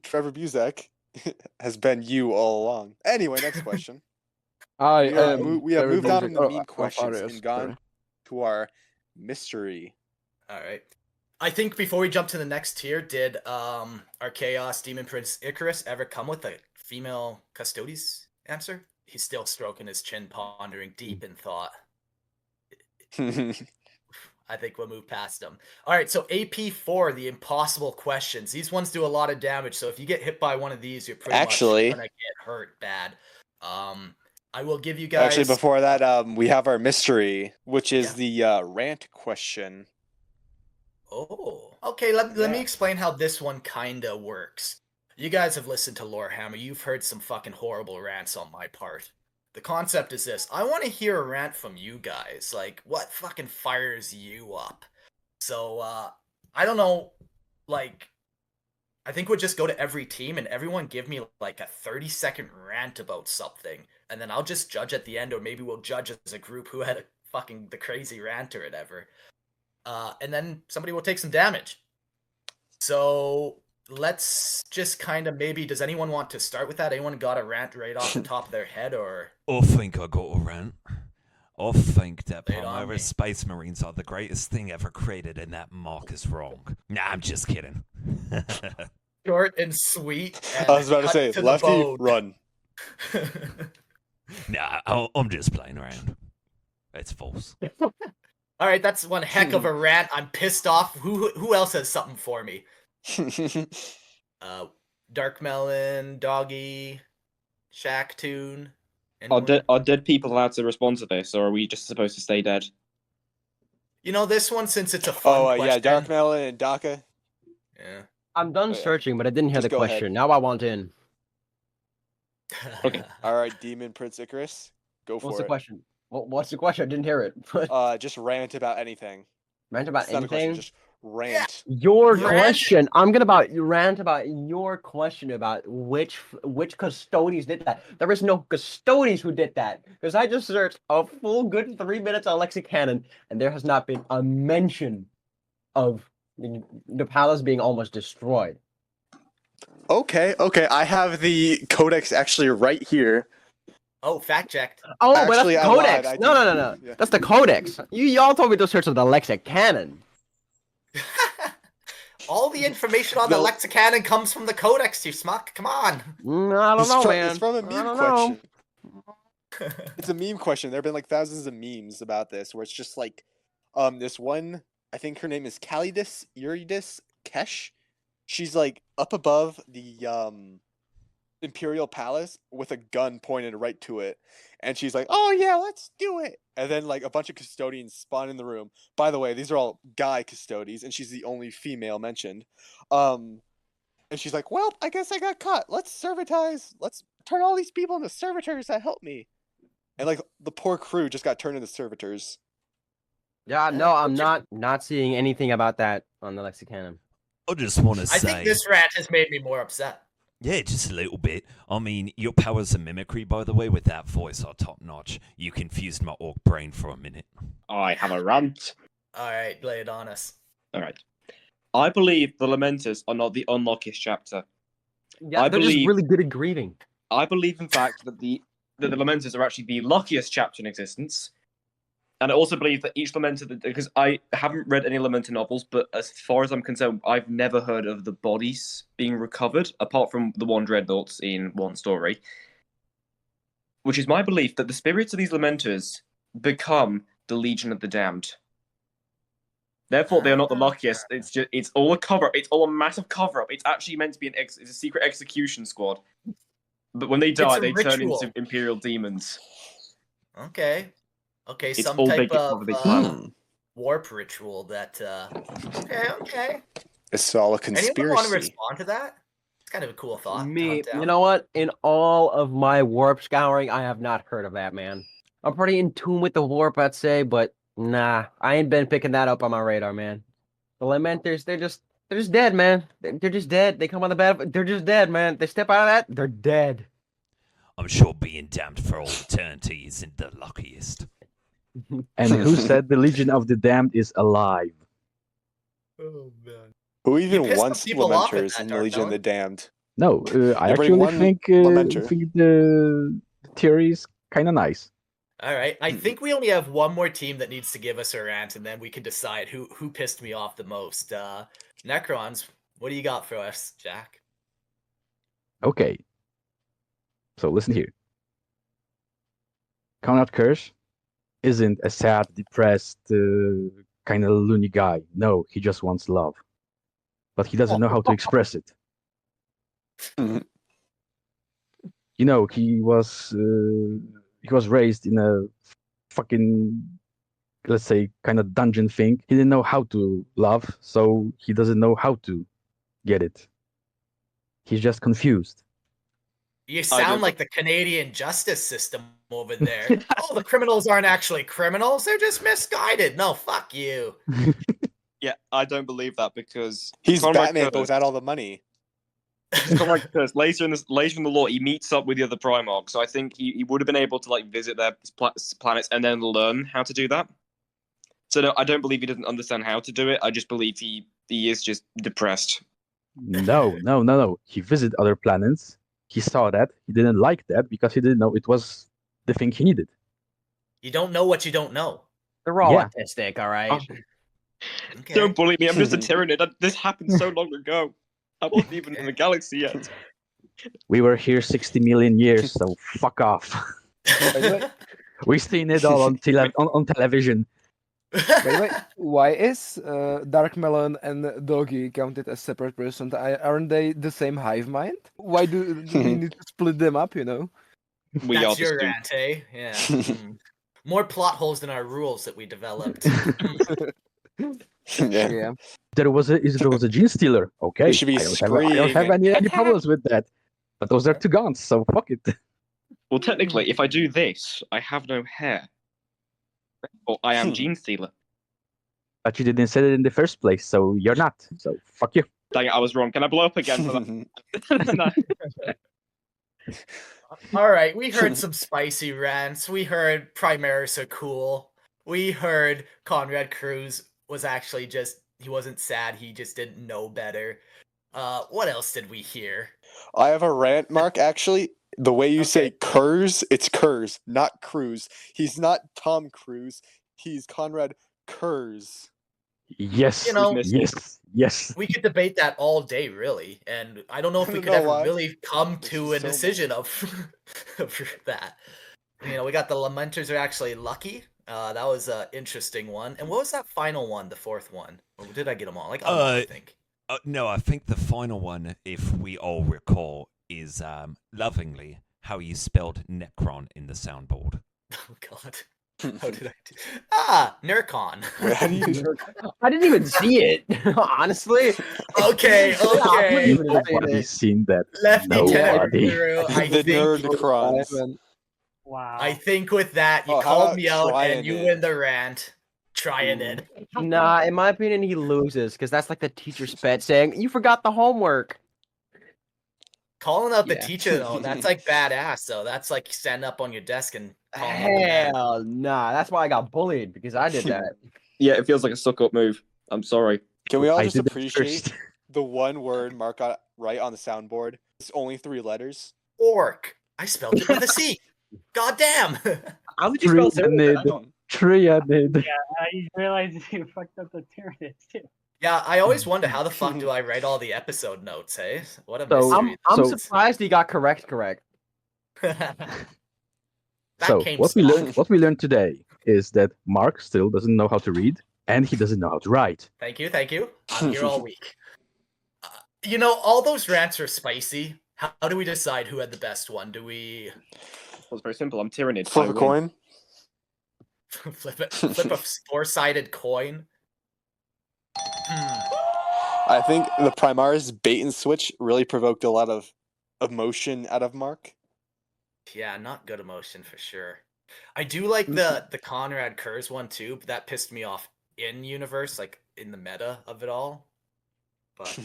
Trevor Buzak has been you all along. Anyway, next question. I We, are am. we have very moved on music- from the oh, meme questions Arius, and gone sorry. to our mystery. All right. I think before we jump to the next tier, did our Chaos Demon Prince Icarus ever come with a female Custodes answer? He's still stroking his chin, pondering deep in thought. I think we'll move past them. All right, so AP4, the impossible questions. These ones do a lot of damage, so if you get hit by one of these, you're pretty Actually- much gonna get hurt bad. I will give you guys. Actually, before that, we have our mystery, which is Yeah. the rant question. Oh, okay. Let me Yeah. explain how this one kinda works. You guys have listened to Lorehammer. You've heard some fucking horrible rants on my part. The concept is this: I want to hear a rant from you guys. Like, what fucking fires you up? So, I don't know. Like, I think we'll just go to every team and everyone give me like a 30-second rant about something, and then I'll just judge at the end, or maybe we'll judge as a group who had the crazy rant or whatever. And then somebody will take some damage. So let's just kind of does anyone want to start with that? Anyone got a rant right off the top of their head, or? I think I got a rant. I think that Lay it on me. Primaris Space Marines are the greatest thing ever created, and that Mark is wrong. Nah, I'm just kidding. Short and sweet. And I was about to cut say, the Lefty, bone. run. Nah, I'm just playing around. It's false. All right, that's one heck of a rant. I'm pissed off. Who else has something for me? Dark Melon, Doggy, Shack Tune. Are dead people allowed to respond to this, or are we just supposed to stay dead? You know, this one, since it's a fun question. yeah, Dark Melon and Daka. Yeah. I'm done Oh, yeah. searching, but I didn't hear Just the go ahead. question. Now I want in. Okay. All right, Demon Prince Icarus, go for What's the it. question? What's the question? I didn't hear it. Just rant about anything. Rant about It's not a question, anything? just rant. Your Rant. question. I'm gonna rant about your question about which custodians did that. There is no custodians who did that because I just searched a full good 3 minutes on Lexicanon and there has not been a mention of the palace being almost destroyed. Okay, I have the codex actually right here. Oh, fact checked. Oh, Actually, but I lied, that's the I codex. No, did- no. yeah. That's the codex. Y'all told me to search of the Lexicanon. All the information on the No. Lexicanon comes from the Codex, you smuck. Come on. I don't It's know, from, man. It's from a I meme don't know. question. It's a meme question. There have been like thousands of memes about this where it's just like this one, I think her name is Calidus Eurydice Kesh. She's like up above the Imperial Palace with a gun pointed right to it. And she's like, "Oh yeah, let's do it." And then like a bunch of custodians spawn in the room. By the way, these are all guy custodians, and she's the only female mentioned. And she's like, "Well, I guess I got caught. Let's servitize. Let's turn all these people into servitors that help me." And like the poor crew just got turned into servitors. Yeah, no, I'm not seeing anything about that on the Lexicanum. I just want to I say, think this rant has made me more upset. yeah, just a little bit. I mean, your powers of mimicry, by the way, with that voice are top notch. You confused my orc brain for a minute. I have a rant. All right, lay it on us. All right. I believe the Lamenters are not the unluckiest chapter. Yeah, I they're just believe- really good at grieving. I believe, in fact, that the Lamenters are actually the luckiest chapter in existence. And I also believe that each Lamenter, because I haven't read any Lamenter novels, but as far as I'm concerned, I've never heard of the bodies being recovered, apart from the one Dreadnoughts in one story. Which is my belief that the spirits of these Lamenters become the Legion of the Damned. Therefore, they are not the luckiest. It's all a cover-up. It's all a massive cover-up. It's actually meant to be it's a secret execution squad. But when they die, a they turn ritual. into Imperial demons. Okay. Okay, It's some all type big of big plan. warp ritual that okay. It's all a Anyone want to conspiracy. respond to that? It's kind of a cool thought. to Me, hunt down. you know what? In all of my warp scouring, I have not heard of that, man. I'm pretty in tune with the warp, I'd say, but nah, I ain't been picking that up on my radar, man. The Lamenters, they're just dead, man. They're just dead. They come on the battlefield, they're just dead, man. They step out of that, they're dead. I'm sure being damned for all eternity isn't the luckiest. And who said the Legion of the Damned is alive? Oh man. Who even pissed some wants people off at Lamenters that, in the Dark Legion of Melon. the Damned? No, I Every actually one think Lamenter. the theory is kind of nice. All right. I think we only have one more team that needs to give us a rant, and then we can decide who pissed me off the most. Necrons, what do you got for us, Jack? Okay. So listen here. Conrad Kirsch isn't a sad, depressed, kind of loony guy. No, he just wants love. But he doesn't know how to express it. Mhm. You know, he was raised in a fucking, let's say, kind of dungeon thing. He didn't know how to love, so he doesn't know how to get it. He's just confused. You sound like the Canadian justice system over there. Oh, the criminals aren't actually criminals. They're just misguided. No, fuck you. Yeah, I don't believe that because He's Conrad Batman, Kurz- but without all the money. Conrad Kurz, later in the lore, he meets up with the other Primarchs, so I think he would have been able to like visit their planets and then learn how to do that. So no, I don't believe he doesn't understand how to do it. I just believe he is just depressed. No. He visited other planets. He saw that. He didn't like that because he didn't know it was the thing he needed. You don't know what you don't know. They're all Yeah. autistic, all right? Okay. Don't bully me. I'm just a Tyranid. This happened so long ago. I wasn't even in the galaxy yet. We were here 60 million years, so fuck off. By the way, We've seen it all on television. by the way, why is Dark Melon and Doggy counted as separate persons? Aren't they the same hive mind? Why do we need to split them up? You know. We are That's the your stu- rant, eh? Yeah. More plot holes than our rules that we developed. Yeah. Yeah. There was a gene stealer. Okay, They should be I don't have any problems with that. But those are two guns, so fuck it. Well, technically, if I do this, I have no hair. Or I am Gene Stealer. But you didn't say it in the first place, so you're not. So fuck you. Dang it, I was wrong. Can I blow up again for that? No. All right, we heard some spicy rants. We heard Primaris are cool. We heard Conrad Cruz was actually he wasn't sad, he just didn't know better. What else did we hear? I have a rant, Mark. Actually, the way you say Kurz, it's Kurz, not Cruz. He's not Tom Cruise. He's Conrad Kurz. Yes. You know- Yes. We could debate that all day, really, and I don't know if we You could know ever what? really come This to is a so decision of that. You know, we got the Lamenters are actually lucky. That was an interesting one. And what was that final one, the fourth one? Or did I get them all? Like, I think. No, I think the final one, if we all recall, is lovingly how you spelled Necron in the soundboard. Oh God, how did I do? Nurcon. Wait, how do you? I didn't even see it, honestly. Okay. Nobody's seen that. Lefty Nobody. Tenor, I The think. Nerdcrons. And Wow. I think with that, you Oh, how called about me out trying and you it? win the rant. trying it. Nah, in my opinion, he loses because that's like the teacher's pet saying, "You forgot the homework." Calling out the Yeah. teacher though, that's like badass. Though that's like standing up on your desk and calling out the man. Hell nah. That's why I got bullied because I did that. Yeah, it feels like a suck-up move. I'm sorry. Can we all I just did it appreciate first. the one word Mark got right on the soundboard? It's only 3 letters. Orc. I spelled it with a C. God damn. How did you spell Tyrannid? Tyrannid. I realized you fucked up the Tyrannid too. Yeah, I always wonder how the fuck do I write all the episode notes, hey? What a So- mystery. I'm So- surprised he got correct. That So came what we soft. learned today is that Mark still doesn't know how to read, and he doesn't know how to write. Thank you. I'm here all week. You know, all those rants are spicy. How do we decide who had the best one? Do we Well, it's very simple. I'm Tyrannid. Flip I a win. coin. flip a four-sided coin? I think the Primaris bait and switch really provoked a lot of emotion out of Mark. Yeah, not good emotion for sure. I do like the Conrad Kurz one too, but that pissed me off in universe, like in the meta of it all. But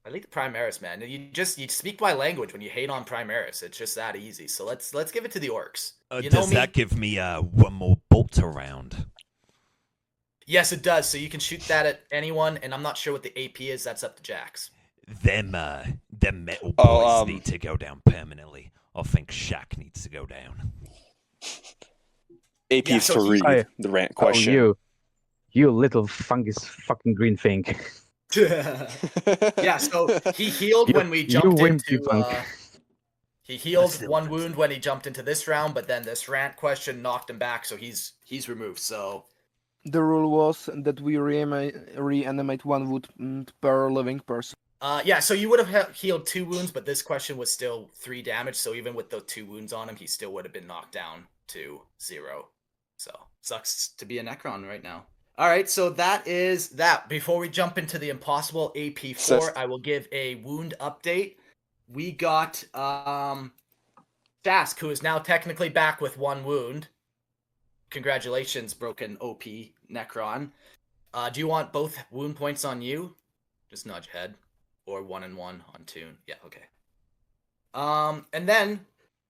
I like the Primaris, man. You speak my language when you hate on Primaris. It's just that easy. So let's give it to the orcs. You know Does me? that give me one more bolt around? Yes, it does. So you can shoot that at anyone, and I'm not sure what the AP is. That's up to Jax. Them metal boys Oh, need to go down permanently. I think Shaq needs to go down. AP's Yeah, so to he- read the rant question. Oh, you little fungus fucking green thing. Yeah, so he healed You- when we you jumped wimpy into. punk. He healed still one think wound when he jumped into this round, but then this rant question knocked him back, so he's removed. So The rule was that we reanimate 1 wound per living person. yeah, so you would have healed 2 wounds, but this question was still 3 damage. So even with the 2 wounds on him, he still would have been knocked down to 0. So sucks to be a Necron right now. All right, so that is that. Before we jump into the impossible AP4, So- I will give a wound update. We got Dask, who is now technically back with 1 wound. Congratulations, broken OP Necron. Do you want both wound points on you? Just nudge head. Or 1 and 1 on Toon. Yeah, okay. And then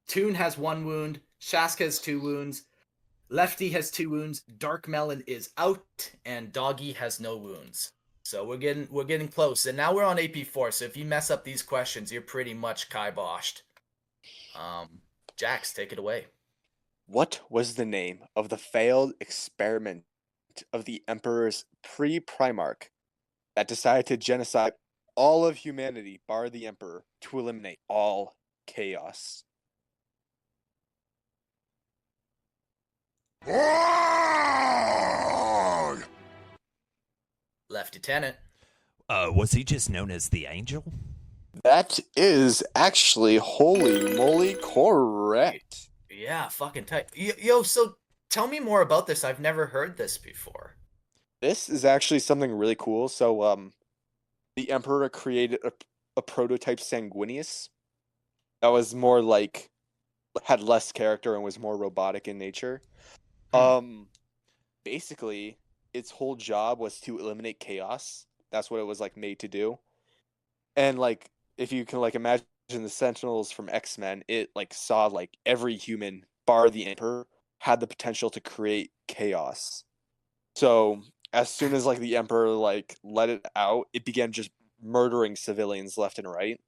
Toon has 1 wound. Shaska has 2 wounds. Lefty has 2 wounds. Dark Melon is out, and Doggy has no wounds. So we're getting close. And now we're on AP4. So if you mess up these questions, you're pretty much kiboshed. Jax, take it away. What was the name of the failed experiment of the Emperor's pre-Primarch that decided to genocide all of humanity, bar the Emperor, to eliminate all chaos? Lefty Tenant. Was he just known as the Angel? That is actually holy moly correct. Yeah, fucking tight. Yo, so tell me more about this. I've never heard this before. This is actually something really cool. So, the Emperor created a prototype Sanguinius that was more like had less character and was more robotic in nature. Basically, its whole job was to eliminate chaos. That's what it was like made to do. And like, if you can like imagine the Sentinels from X-Men, it like saw like every human, bar the Emperor, had the potential to create chaos. So as soon as like the Emperor like let it out, it began just murdering civilians left and right.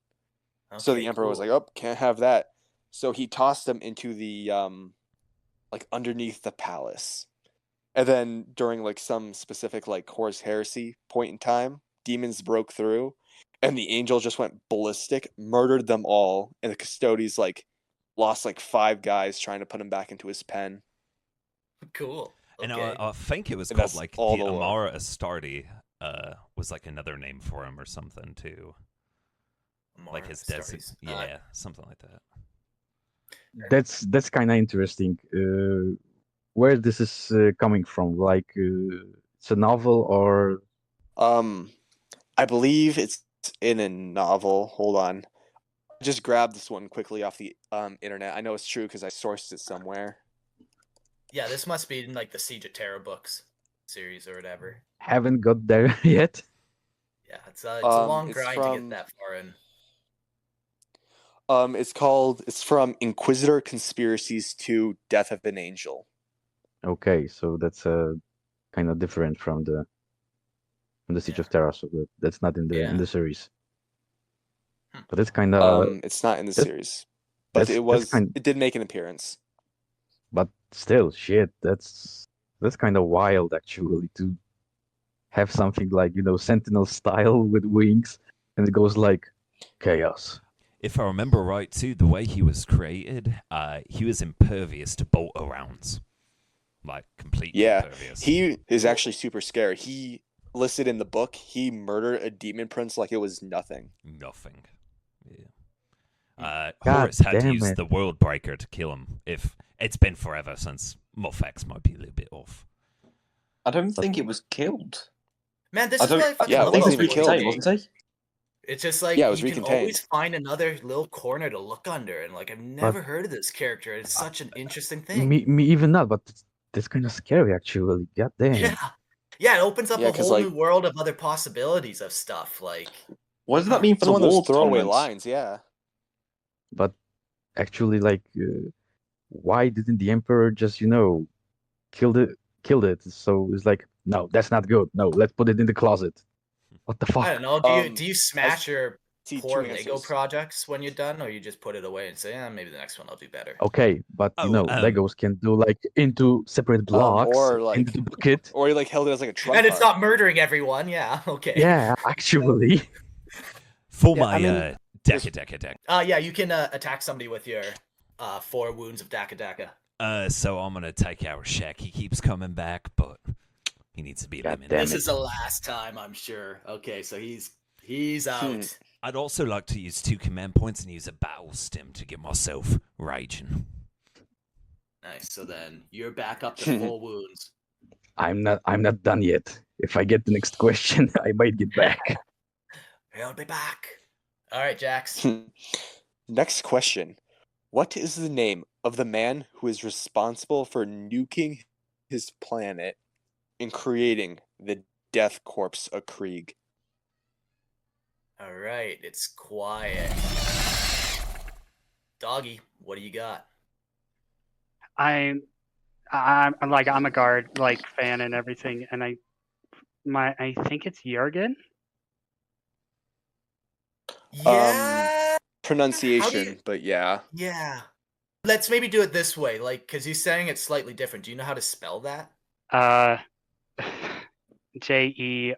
So the Okay, Emperor was cool. like, "Oh, can't have that." So he tossed them into the like underneath the palace. And then during like some specific like Horus Heresy point in time, demons broke through and the angel just went ballistic, murdered them all, and the Custodes like lost like 5 guys trying to put him back into his pen. Cool. And Okay. I think it was And called that's like all the the lore. Amara Astartes was like another name for him or something too. Like Amara his Astartes. yeah, something like that. That's kind of interesting. Where this is coming from? Like, it's a novel or I believe it's in a novel. Hold on. I just grabbed this one quickly off the internet. I know it's true because I sourced it somewhere. Yeah, this must be in like the Siege of Terra books. series or whatever. Haven't got there yet. Yeah, it's a long It's grind to from- get that far in. It's from Inquisitor Conspiracies to Death of an Angel. Okay, so that's kind of different from the Siege of Terra, so that's not in the series. But it's kind of It's not in the that- series, but it did make an appearance. but still, shit, that's kind of wild actually to have something like Sentinel style with wings, and it goes like chaos. If I remember right, too, the way he was created, he was impervious to bolt rounds. Like, completely Yeah, impervious. he is actually super scary. He listed in the book he murdered a demon prince like it was nothing. Nothing. Yeah. God Horus had to damn use it. the World Breaker to kill him. If it's been forever since Morphex might be a little bit off. I don't think it was killed. Man, this I is don't. what I fucking Yeah, it love wasn't about even Witcher killed, games. wasn't he? It's just like Yeah, it was you can recontained. always find another little corner to look under, and like I've never heard of this character. It's such an interesting thing. Me even not, but that's kind of scary actually. God damn. Yeah, it opens up Yeah, a 'cause, whole like- new world of other possibilities of stuff. Like, What does that mean for It's the one of those world throwaway tournaments? lines, yeah. But actually, like, why didn't the Emperor just killed it? So it's like, no, that's not good. No, let's put it in the closet. What the fuck? I don't know. Do you smash your See poor two Lego answers. projects when you're done, or you just put it away and say, maybe the next one I'll do better? Okay, but Oh, Legos can do like into separate blocks or, like- in the bucket. Or he like held it as like a trump And it's card. not murdering everyone. Yeah, okay. Yeah, actually. For Yeah, my I mean, Deca. Yeah, you can attack somebody with your 4 wounds of Daka Daka. So I'm gonna take out Shaq. He keeps coming back, but he needs to be God eliminated. damn This it. is the last time, I'm sure. Okay, so he's out. I'd also like to use 2 command points and use a battle stem to get myself raging. Nice. So then you're back up to 4 wounds. I'm not done yet. If I get the next question, I might get back. He'll be back. All right, Jax. Next question. What is the name of the man who is responsible for nuking his planet and creating the Death Corpse of Krieg? All right, it's quiet. Doggy, what do you got? I'm a guard fan and everything, and I think it's Jurgen. Yeah. Pronunciation, but yeah. Yeah. Let's maybe do it this way, because he's saying it's slightly different. Do you know how to spell that? Jergan.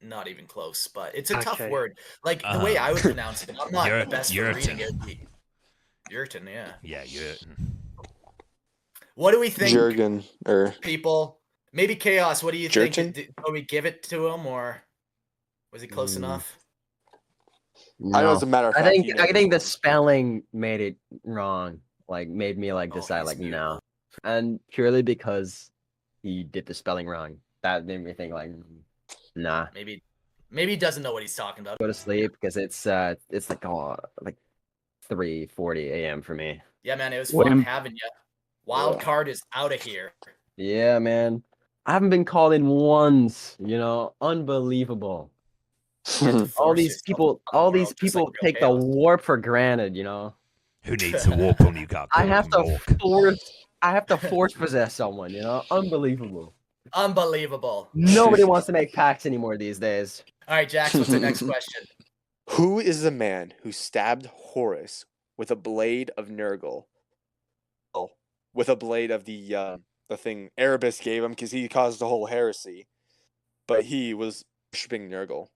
Not even close, but it's a tough Okay. word. Like the way I would pronounce it, I'm not the best for reading it. Jurgen. Jurgen, yeah. Yeah, Jurgen. What do we think, Jurgen, or people? Maybe Chaos. What do you think? Jurgen? Do we give it to him, or was he close enough? I know as a matter of I fact. think you know I think the this one. spelling made it wrong. Made me decide he's no, and purely because he did the spelling wrong. That made me think nah. Maybe he doesn't know what he's talking about. Go to sleep because it's like 3:40 a.m. for me. Yeah, man, it was What fun am- having you. Wild card is out of here. Yeah, man. I haven't been called in once. Unbelievable. You have to All force these yourself people, on the all world, these just like people real take the chaos. warp for granted. Who needs to warp when you got I have golden to walk? force possess someone. Unbelievable. Unbelievable. Nobody wants to make pacts anymore these days. All right, Jax, what's the next question? Who is the man who stabbed Horus with a blade of Nurgle? Oh, with a blade of the thing Erebus gave him because he caused the whole heresy. But he was worshipping Nurgle,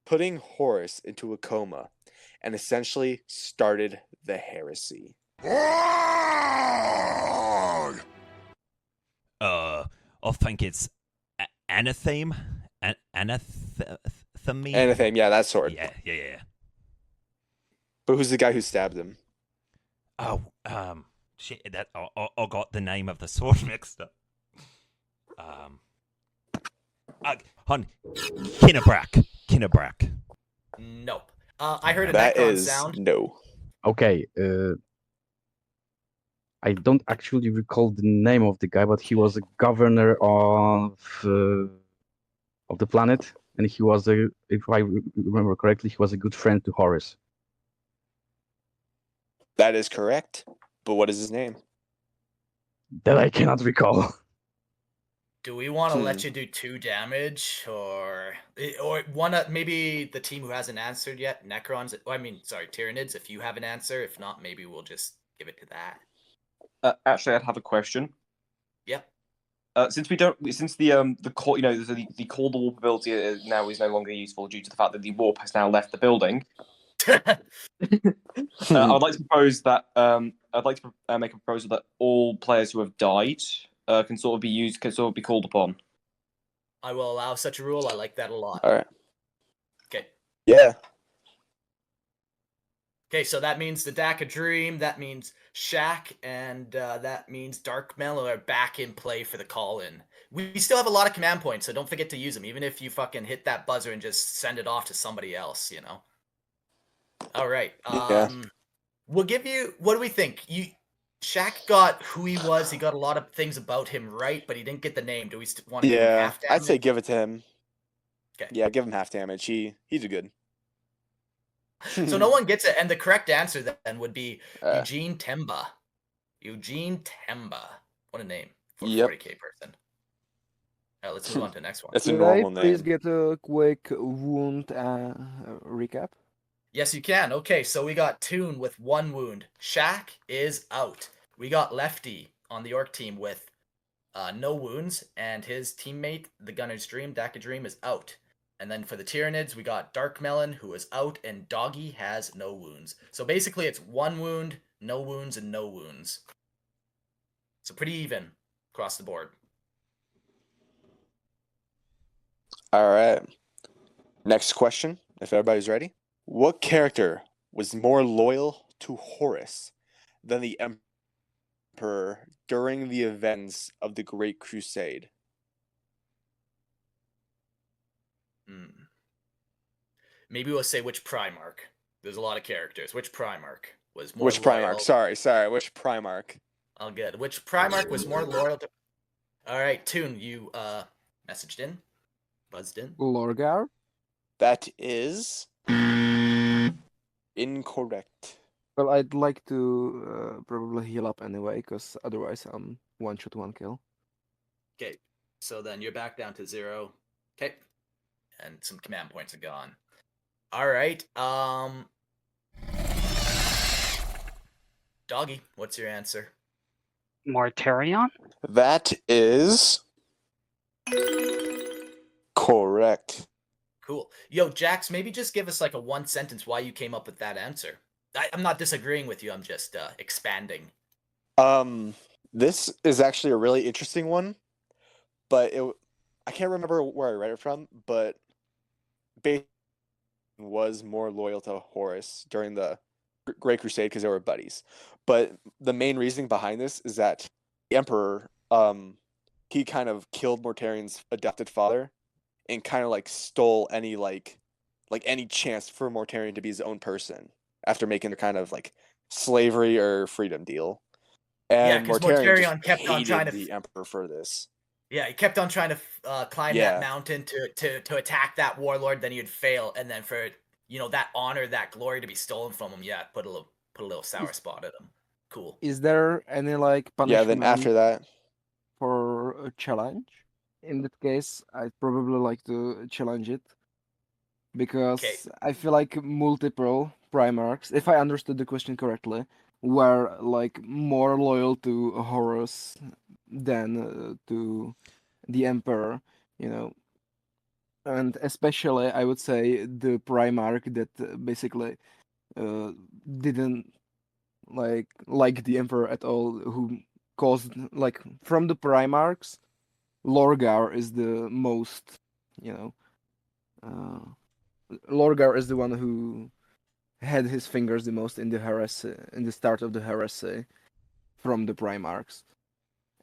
putting Horus into a coma, and essentially started the heresy. I think it's Anatheme. Anatheme. Anything, yeah, that sort. Yeah. But who's the guy who stabbed him? Oh, shit. That I got the name of the sword mixed up. Kinnebrak. Nope. I heard a That Necron is sound. no. Okay, I don't actually recall the name of the guy, but he was a governor of the planet, and he was if I remember correctly, he was a good friend to Horus. That is correct. But what is his name? That I cannot recall. Do we want to Hmm. let you do 2 damage, or one? Maybe the team who hasn't answered yet, Necrons. Tyranids. If you have an answer, if not, maybe we'll just give it to that. Actually, I'd have a question. Yep. Since the call the warp ability now is no longer useful due to the fact that the warp has now left the building. I'd like to propose that make a proposal that all players who have died can sort of be called upon. I will allow such a rule. I like that a lot. All right. Okay. Yeah. Okay, so that means the Daka Dream, that means Shaq, and that means Dark Mellow are back in play for the call-in. We still have a lot of command points, so don't forget to use them, even if you fucking hit that buzzer and just send it off to somebody else, you know? All right. Yeah. We'll give you... What do we think? Shaq got who he was. He got a lot of things about him right, but he didn't get the name. Do we want to give him half damage? I'd say give it to him. Okay. Yeah, give him half damage. He did good. So no one gets it, and the correct answer then would be Uh, Eugene Temba. Eugene Temba. What a name for a Yep. 40k person. All right, let's move on to the next one. That's a Could I normal please name. get a quick wound recap? Yes, you can. Okay, so we got Toon with 1 wound. Shaq is out. We got Lefty on the Orc team with no wounds, and his teammate, the Gunner's Dream, Daka Dream, is out. And then for the Tyranids, we got Dark Melon, who is out, and Doggy has no wounds. So basically, it's 1 wound, no wounds, and no wounds. So pretty even across the board. All right. Next question, if everybody's ready. What character was more loyal to Horus than the Emperor during the events of the Great Crusade? Maybe we'll say which Primarch. There's a lot of characters. Which Primarch was more Which loyal? Primarch? Sorry. Which Primarch? Oh, good. Which Primarch was more loyal to... All right, Toon, you messaged in, buzzed in. Lorgar? That is incorrect. Well, I'd like to probably heal up anyway, because otherwise I'm 1 shot, 1 kill. Okay, so then you're back down to 0. Okay, and some command points are gone. All right, Doggy, what's your answer? Mortarion? That is correct. Cool. Yo, Jax, maybe just give us like a 1 sentence why you came up with that answer. I'm not disagreeing with you. I'm just expanding. This is actually a really interesting one, but I can't remember where I read it from, but basically was more loyal to Horus during the Great Crusade because they were buddies. But the main reasoning behind this is that the Emperor, he kind of killed Mortarion's adopted father and kind of like stole any like any chance for Mortarion to be his own person after making the kind of like slavery or freedom deal. And because Mortarion kept on trying to the Emperor for this. Yeah, he kept on trying to climb that mountain to attack that warlord. Then he'd fail, and then for that honor, that glory to be stolen from him, put a little sour spot at him. Cool. Is there any like punishment? Yeah, then after that, for a challenge? In that case, I'd probably like to challenge it because I feel like multiple Primarchs, if I understood the question correctly, were like more loyal to Horus than to the Emperor, and especially I would say the Primarch that basically didn't like the Emperor at all, who caused from the Primarchs, Lorgar is the most, Lorgar is the one who had his fingers the most in the heresy, in the start of the heresy from the Primarchs.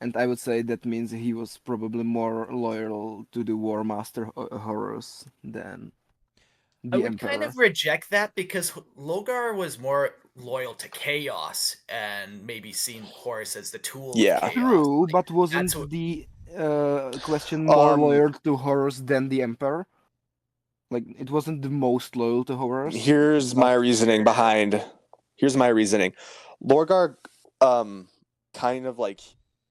And I would say that means he was probably more loyal to the War Master Horus than the I would Emperor. kind of reject that because Lorgar was more loyal to chaos and maybe seen Horus as the tool Yeah. of chaos. True, Like, but wasn't what- the question more Um, loyal to Horus than the Emperor? Like, it wasn't the most loyal to Horus. Here's my reasoning behind. Here's my reasoning. Lorgar, kind of like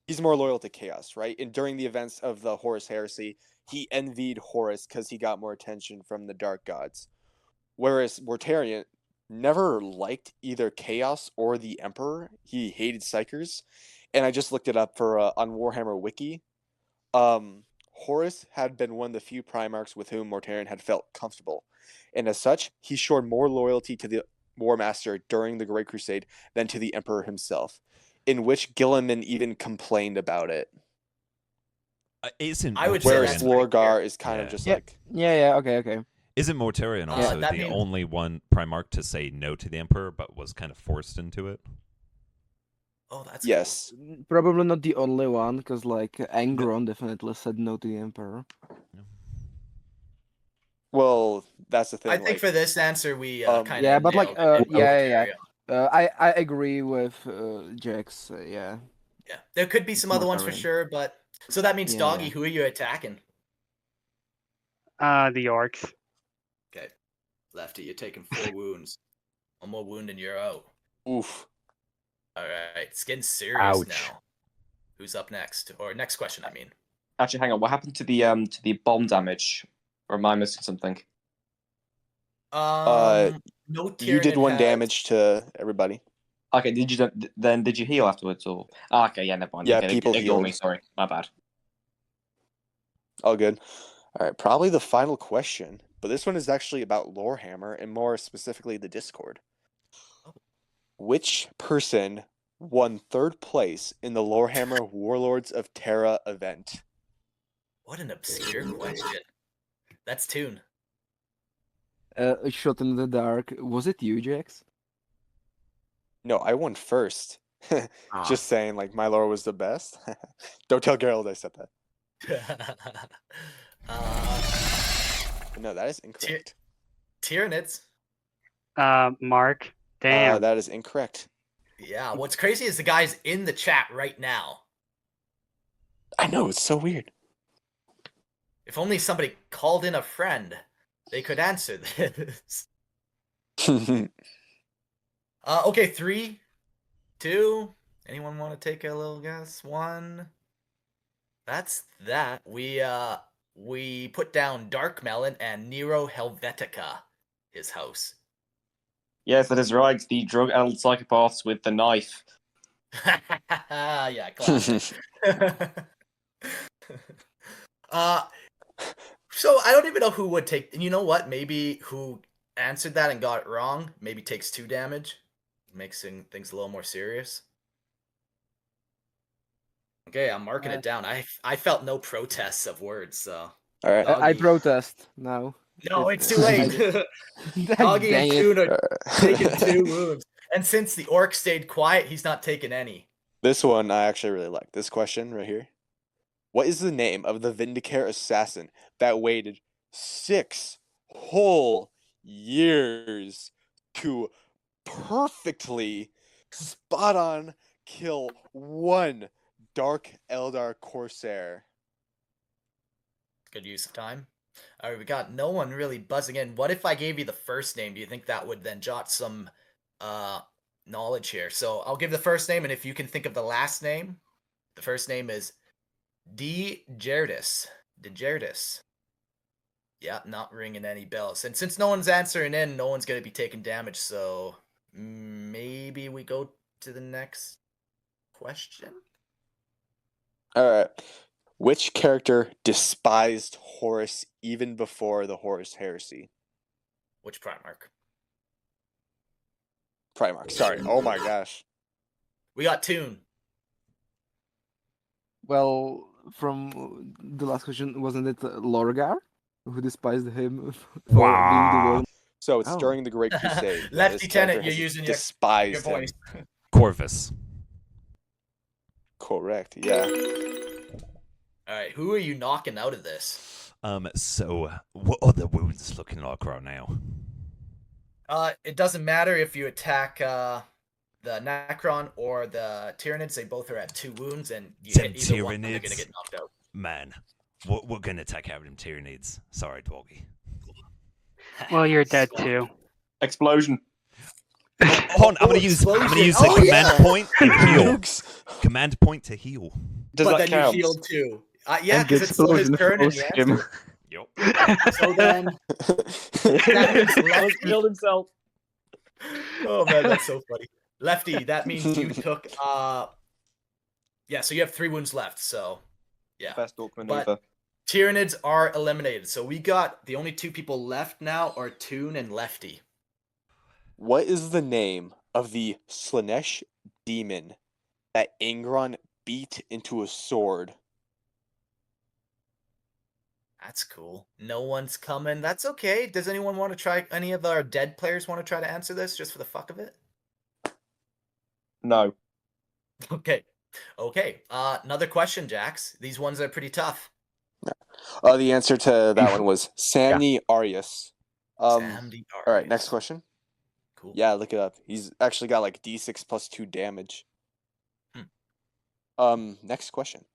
he's more loyal to chaos, right? And during the events of the Horus Heresy, he envied Horus because he got more attention from the Dark Gods. Whereas Mortarion never liked either chaos or the Emperor. He hated Psykers. And I just looked it up for on Warhammer Wiki. Horus had been one of the few Primarchs with whom Mortarion had felt comfortable. And as such, he showed more loyalty to the War Master during the Great Crusade than to the Emperor himself, in which Gilliman even complained about it. Isn't I would say Whereas that's pretty Lorgar fair. is kind of Yeah. just Yeah. like, Yeah, okay. Isn't Mortarion also that the means- only one Primarch to say no to the Emperor, but was kind of forced into it? Oh, that's yes. Probably not the only one, because like Angron definitely said no to the Emperor. Well, that's the thing. I think like, for this answer we kind of yeah, but, like, yeah. yeah. I agree with Jax. Yeah. Yeah, there could be some other ones for Mortarion. sure, but so that means Yeah, Doggy, yeah. who are you attacking? The orcs. Okay, Lefty, you're taking 4 wounds. One more wound and you're out. oof. All right, it's getting serious Ouch. now. Who's up next? Or next question, I mean. Actually, hang on. What happened to the bomb damage? Or am I missing something? No You did Tyranid 1 has- damage to everybody. Okay, did you heal afterwards or? Ah, okay, yeah, never mind. Yeah, okay, people ignore me. healed. Sorry, my bad. All good. All right, probably the final question, but this one is actually about Lorehammer and more specifically the Discord. Which person won 3rd place in the Lorehammer Warlords of Terra event? What an obscure question. That's Toon. A shot in the dark. Was it you, Jax? No, I won first. Ah. Just saying, like my lore was the best. Don't tell Gerald I said that. But no, that is incorrect. Tyranids. Mark. Damn. That is incorrect. Yeah, what's crazy is the guy's in the chat right now. I know, it's so weird. If only somebody called in a friend, they could answer this. Okay, 3, 2. Anyone want to take a little guess? 1. That's that. We put down Dark Melon and Nero Helvetica, his house. Yes, that is right. The drug-addled psychopaths with the knife. Yeah, classic. So I don't even know who would take. You know what? Maybe who answered that and got it wrong. Maybe takes 2 damage, makes things a little more serious. Okay, I'm marking it down. I felt no protests of words, so. All right. I Doggy. protest now. No, it's too late. Doggy and Dang it. Toon are taking 2 wounds, and since the orc stayed quiet, he's not taking any. This one I actually really like. This question right here. What is the name of the Vindicare assassin that waited 6 whole years to perfectly spot on kill 1 Dark Eldar Corsair? Good use of time. All right, we got no one really buzzing in. What if I gave you the first name? Do you think that would then jot some knowledge here? So I'll give the first name, and if you can think of the last name, the first name is DeGerdis. DeGerdis. Yeah, not ringing any bells. And since no one's answering in, no one's going to be taking damage, so maybe we go to the next question? All right. Which character despised Horus even before the Horus Heresy? Which Primarch? Primarch. Sorry. Oh my gosh. We got Toon. Well, from the last question, wasn't it Lorgar who despised him for being the world? So it's Oh. during the Great Crusade. that Lefty this Tenant, character you're has using your despised him. voice. Corvus. Correct. Yeah. All right, who are you knocking out of this? So what are the wounds looking like right now? It doesn't matter if you attack the Necron or the Tyranids. They both are at 2 wounds, and you Them hit either one, they're going to Tyranids? get knocked out. Man, we're gonna take out them Tyranids. Sorry, doggy. Well, you're dead too. Explosion. Hold on, I'm gonna use explosion. the Oh, command yeah. point and heal. Nukes. Command point to heal. Does But that then count? you heal too. Yeah, And the because it's still his explosion turn and froze he him. answered. Yep. So then that means Lefty killed himself. Oh man, that's so funny. Lefty, that means you took yeah, so you have 3 wounds left, so yeah. Best orc But maneuver. Tyranids are eliminated. So we got the only 2 people left now are Toon and Lefty. What is the name of the Slaanesh demon that Angron beat into a sword? That's cool. No one's coming. That's okay. Does anyone want to try? Any of our dead players want to try to answer this just for the fuck of it? No. Okay. Okay. Another question, Jax. These ones are pretty tough. The answer to that one was Samni Arius. Sam D. All right, next question. Cool. Yeah, look it up. He's actually got like D6 plus 2 damage. Next question.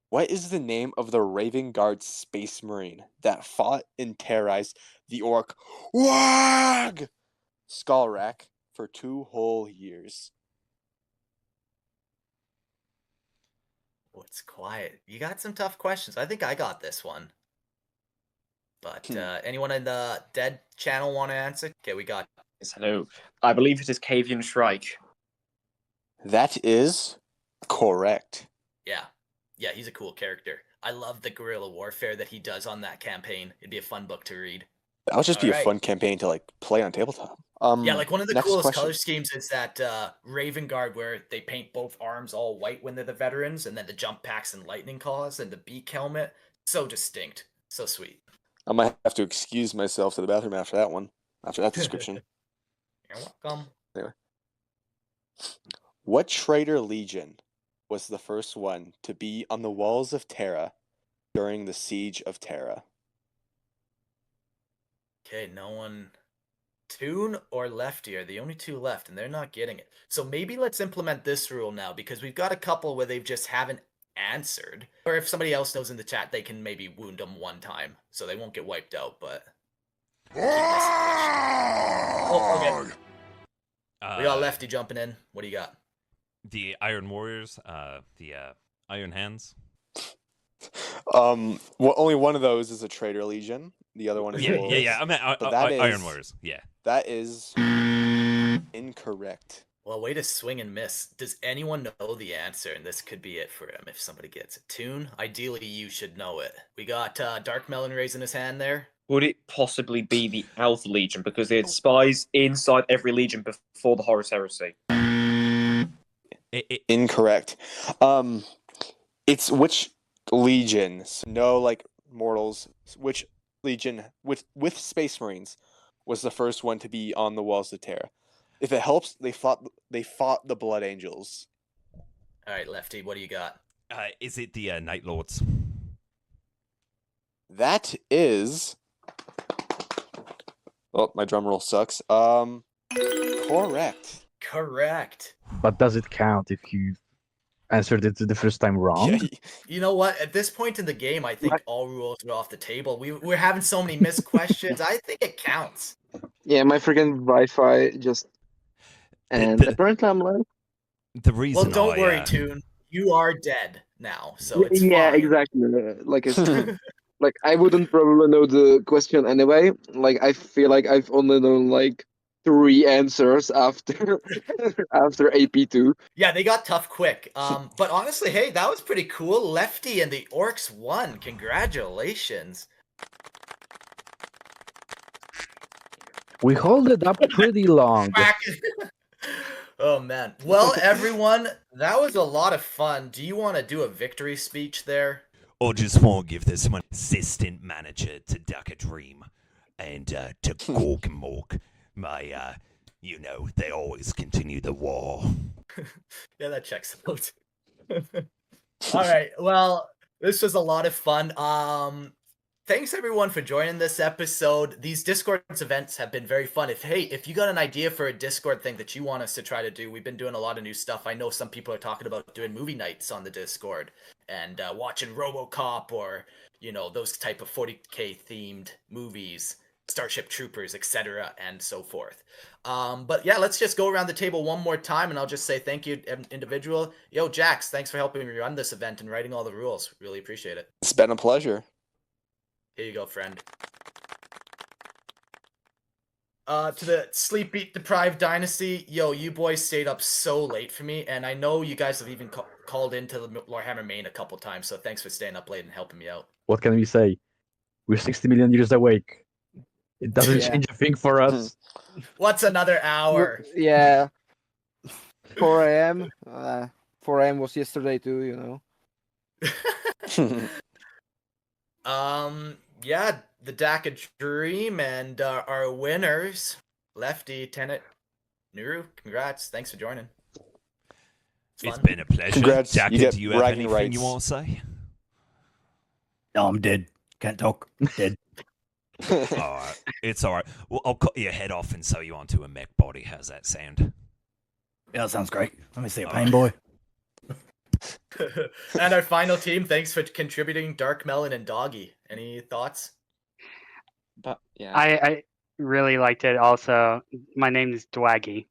What is the name of the Raven Guard Space Marine that fought and terrorized the orc Wag Skullrack for 2 whole years? Oh, it's quiet. You got some tough questions. I think I got this one. But anyone in the dead channel want to answer? Okay, we got. Yes, hello. I believe it is Kavian Shrike. That is correct. Yeah. Yeah, he's a cool character. I love the guerrilla warfare that he does on that campaign. It'd be a fun book to read. That would just be a Alright. fun campaign to like play on tabletop. Yeah, like one of the next coolest question. color schemes is that Raven Guard where they paint both arms all white when they're the veterans, and then the jump packs and lightning claws and the beak helmet. So distinct. So sweet. I might have to excuse myself to the bathroom after that one. After that description. You're welcome. What traitor legion was the first one to be on the walls of Terra during the siege of Terra? Okay, no one. Toon or Lefty are the only 2 left, and they're not getting it. So maybe let's implement this rule now, because we've got a couple where they've just haven't answered. Or if somebody else knows in the chat, they can maybe wound them 1 time, so they won't get wiped out, but... Oh, okay. We got Lefty jumping in. What do you got? The Iron Warriors, the Iron Hands. Well, only one of those is a traitor legion. The other one is Yeah, wolves. yeah, yeah. I meant But that Iron is- Warriors. Yeah. That is incorrect. Well, way to swing and miss. Does anyone know the answer? And this could be it for him if somebody gets it. Toon, ideally you should know it. We got Dark Melon raising his hand there. Would it possibly be the Elf Legion? Because there's spies inside every legion before the Horus Heresy. Incorrect. It's which legion? No, like mortals. Which legion with Space Marines was the first one to be on the walls of Terra? If it helps, they fought the Blood Angels. All right, Lefty, what do you got? Is it the Night Lords? That is. Oh, my drum roll sucks. Correct. Correct. But does it count if you answered it the first time wrong? Yeah, You know what? At this point in the game, I think all rules are off the table. We're having so many missed questions. I think it counts. Yeah, my freaking Wi-Fi just. And apparently I'm live. The reason Well, don't worry, I, Toon. You are dead now, so it's Yeah, fine. exactly. Like it's like I wouldn't probably know the question anyway. Like I feel like I've only known like 3 answers after after AP2. Yeah, they got tough quick. But honestly, hey, that was pretty cool. Lefty and the Orcs won. Congratulations. We hold it up pretty long. Whack. Oh man. Well, everyone, that was a lot of fun. Do you want to do a victory speech there? or just want to give this one assistant manager to Duck a Dream and to Gork and Mork. My, they always continue the war. Yeah, that checks out. All right. Well, this was a lot of fun. thanks everyone for joining this episode. These Discord events have been very fun. If you got an idea for a Discord thing that you want us to try to do, we've been doing a lot of new stuff. I know some people are talking about doing movie nights on the Discord and watching RoboCop or those type of 40K themed movies, Starship Troopers, etc., and so forth. But yeah, let's just go around the table one more time, and I'll just say thank you, individual. Yo, Jax, thanks for helping me run this event and writing all the rules. Really appreciate it. It's been a pleasure. Here you go, friend. To the Sleep Beat Deprived Dynasty, yo, you boys stayed up so late for me, and I know you guys have even called into the Lorehammer main a couple times, so thanks for staying up late and helping me out. What can we say? We're 60 million years awake. It doesn't Yeah. change a thing for us. What's another hour? Yeah. 4 a.m. 4 a.m. was yesterday too. Yeah, the DACA Dream and our winners, Lefty, Tenet, Nuru. Congrats! Thanks for joining. It's fun. been a pleasure. Congrats, you Daka, get do you have bragging anything you rights. want to say? No, I'm dead. Can't talk. Dead. Alright, it's alright. Well, I'll cut your head off and sew you onto a mech body. How's that sound? Yeah, that sounds great. Let me see a pain boy. And our final team, thanks for contributing, Dark Melon and Doggy. Any thoughts? But yeah, I really liked it. Also, my name is Dwaggy.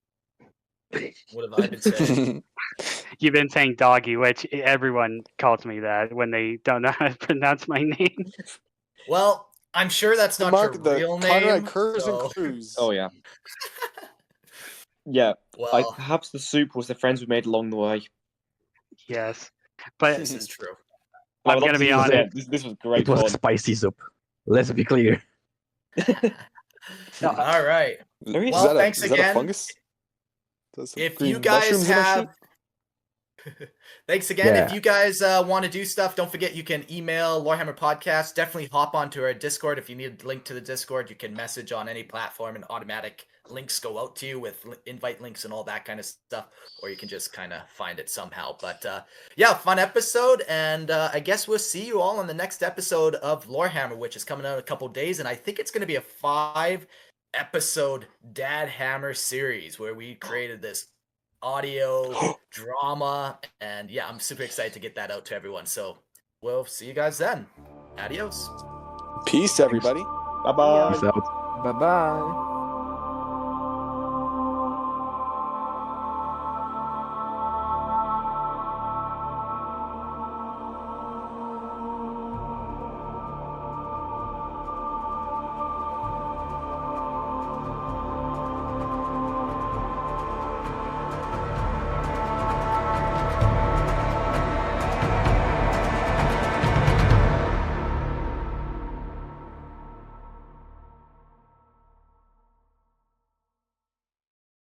What have I been saying? You've been saying Doggy, which everyone calls me that when they don't know how to pronounce my name. Well, I'm sure that's not your real name. Conrad Kurz so- and Cruz. oh yeah, yeah. Well, Perhaps the soup was the friends we made along the way. Yes, but this is true. I'm gonna be honest. This was great It was fun. spicy soup. Let's be clear. All right. Very- Well, thanks Is that again. a fungus? Those some If green you guys mushrooms in that have thanks again. Yeah. If you guys want to do stuff, don't forget you can email Lorehammer Podcast. Definitely hop onto our Discord. If you need a link to the Discord, you can message on any platform and automatic links go out to you with invite links and all that kind of stuff, or you can just kind of find it somehow. But yeah, fun episode, and I guess we'll see you all on the next episode of Lorehammer, which is coming out in a couple days, and I think it's going to be a 5-episode Dad Hammer series where we created this audio drama, and yeah, I'm super excited to get that out to everyone. So we'll see you guys then. Adios. Peace, everybody. Bye bye. Peace out. Bye bye.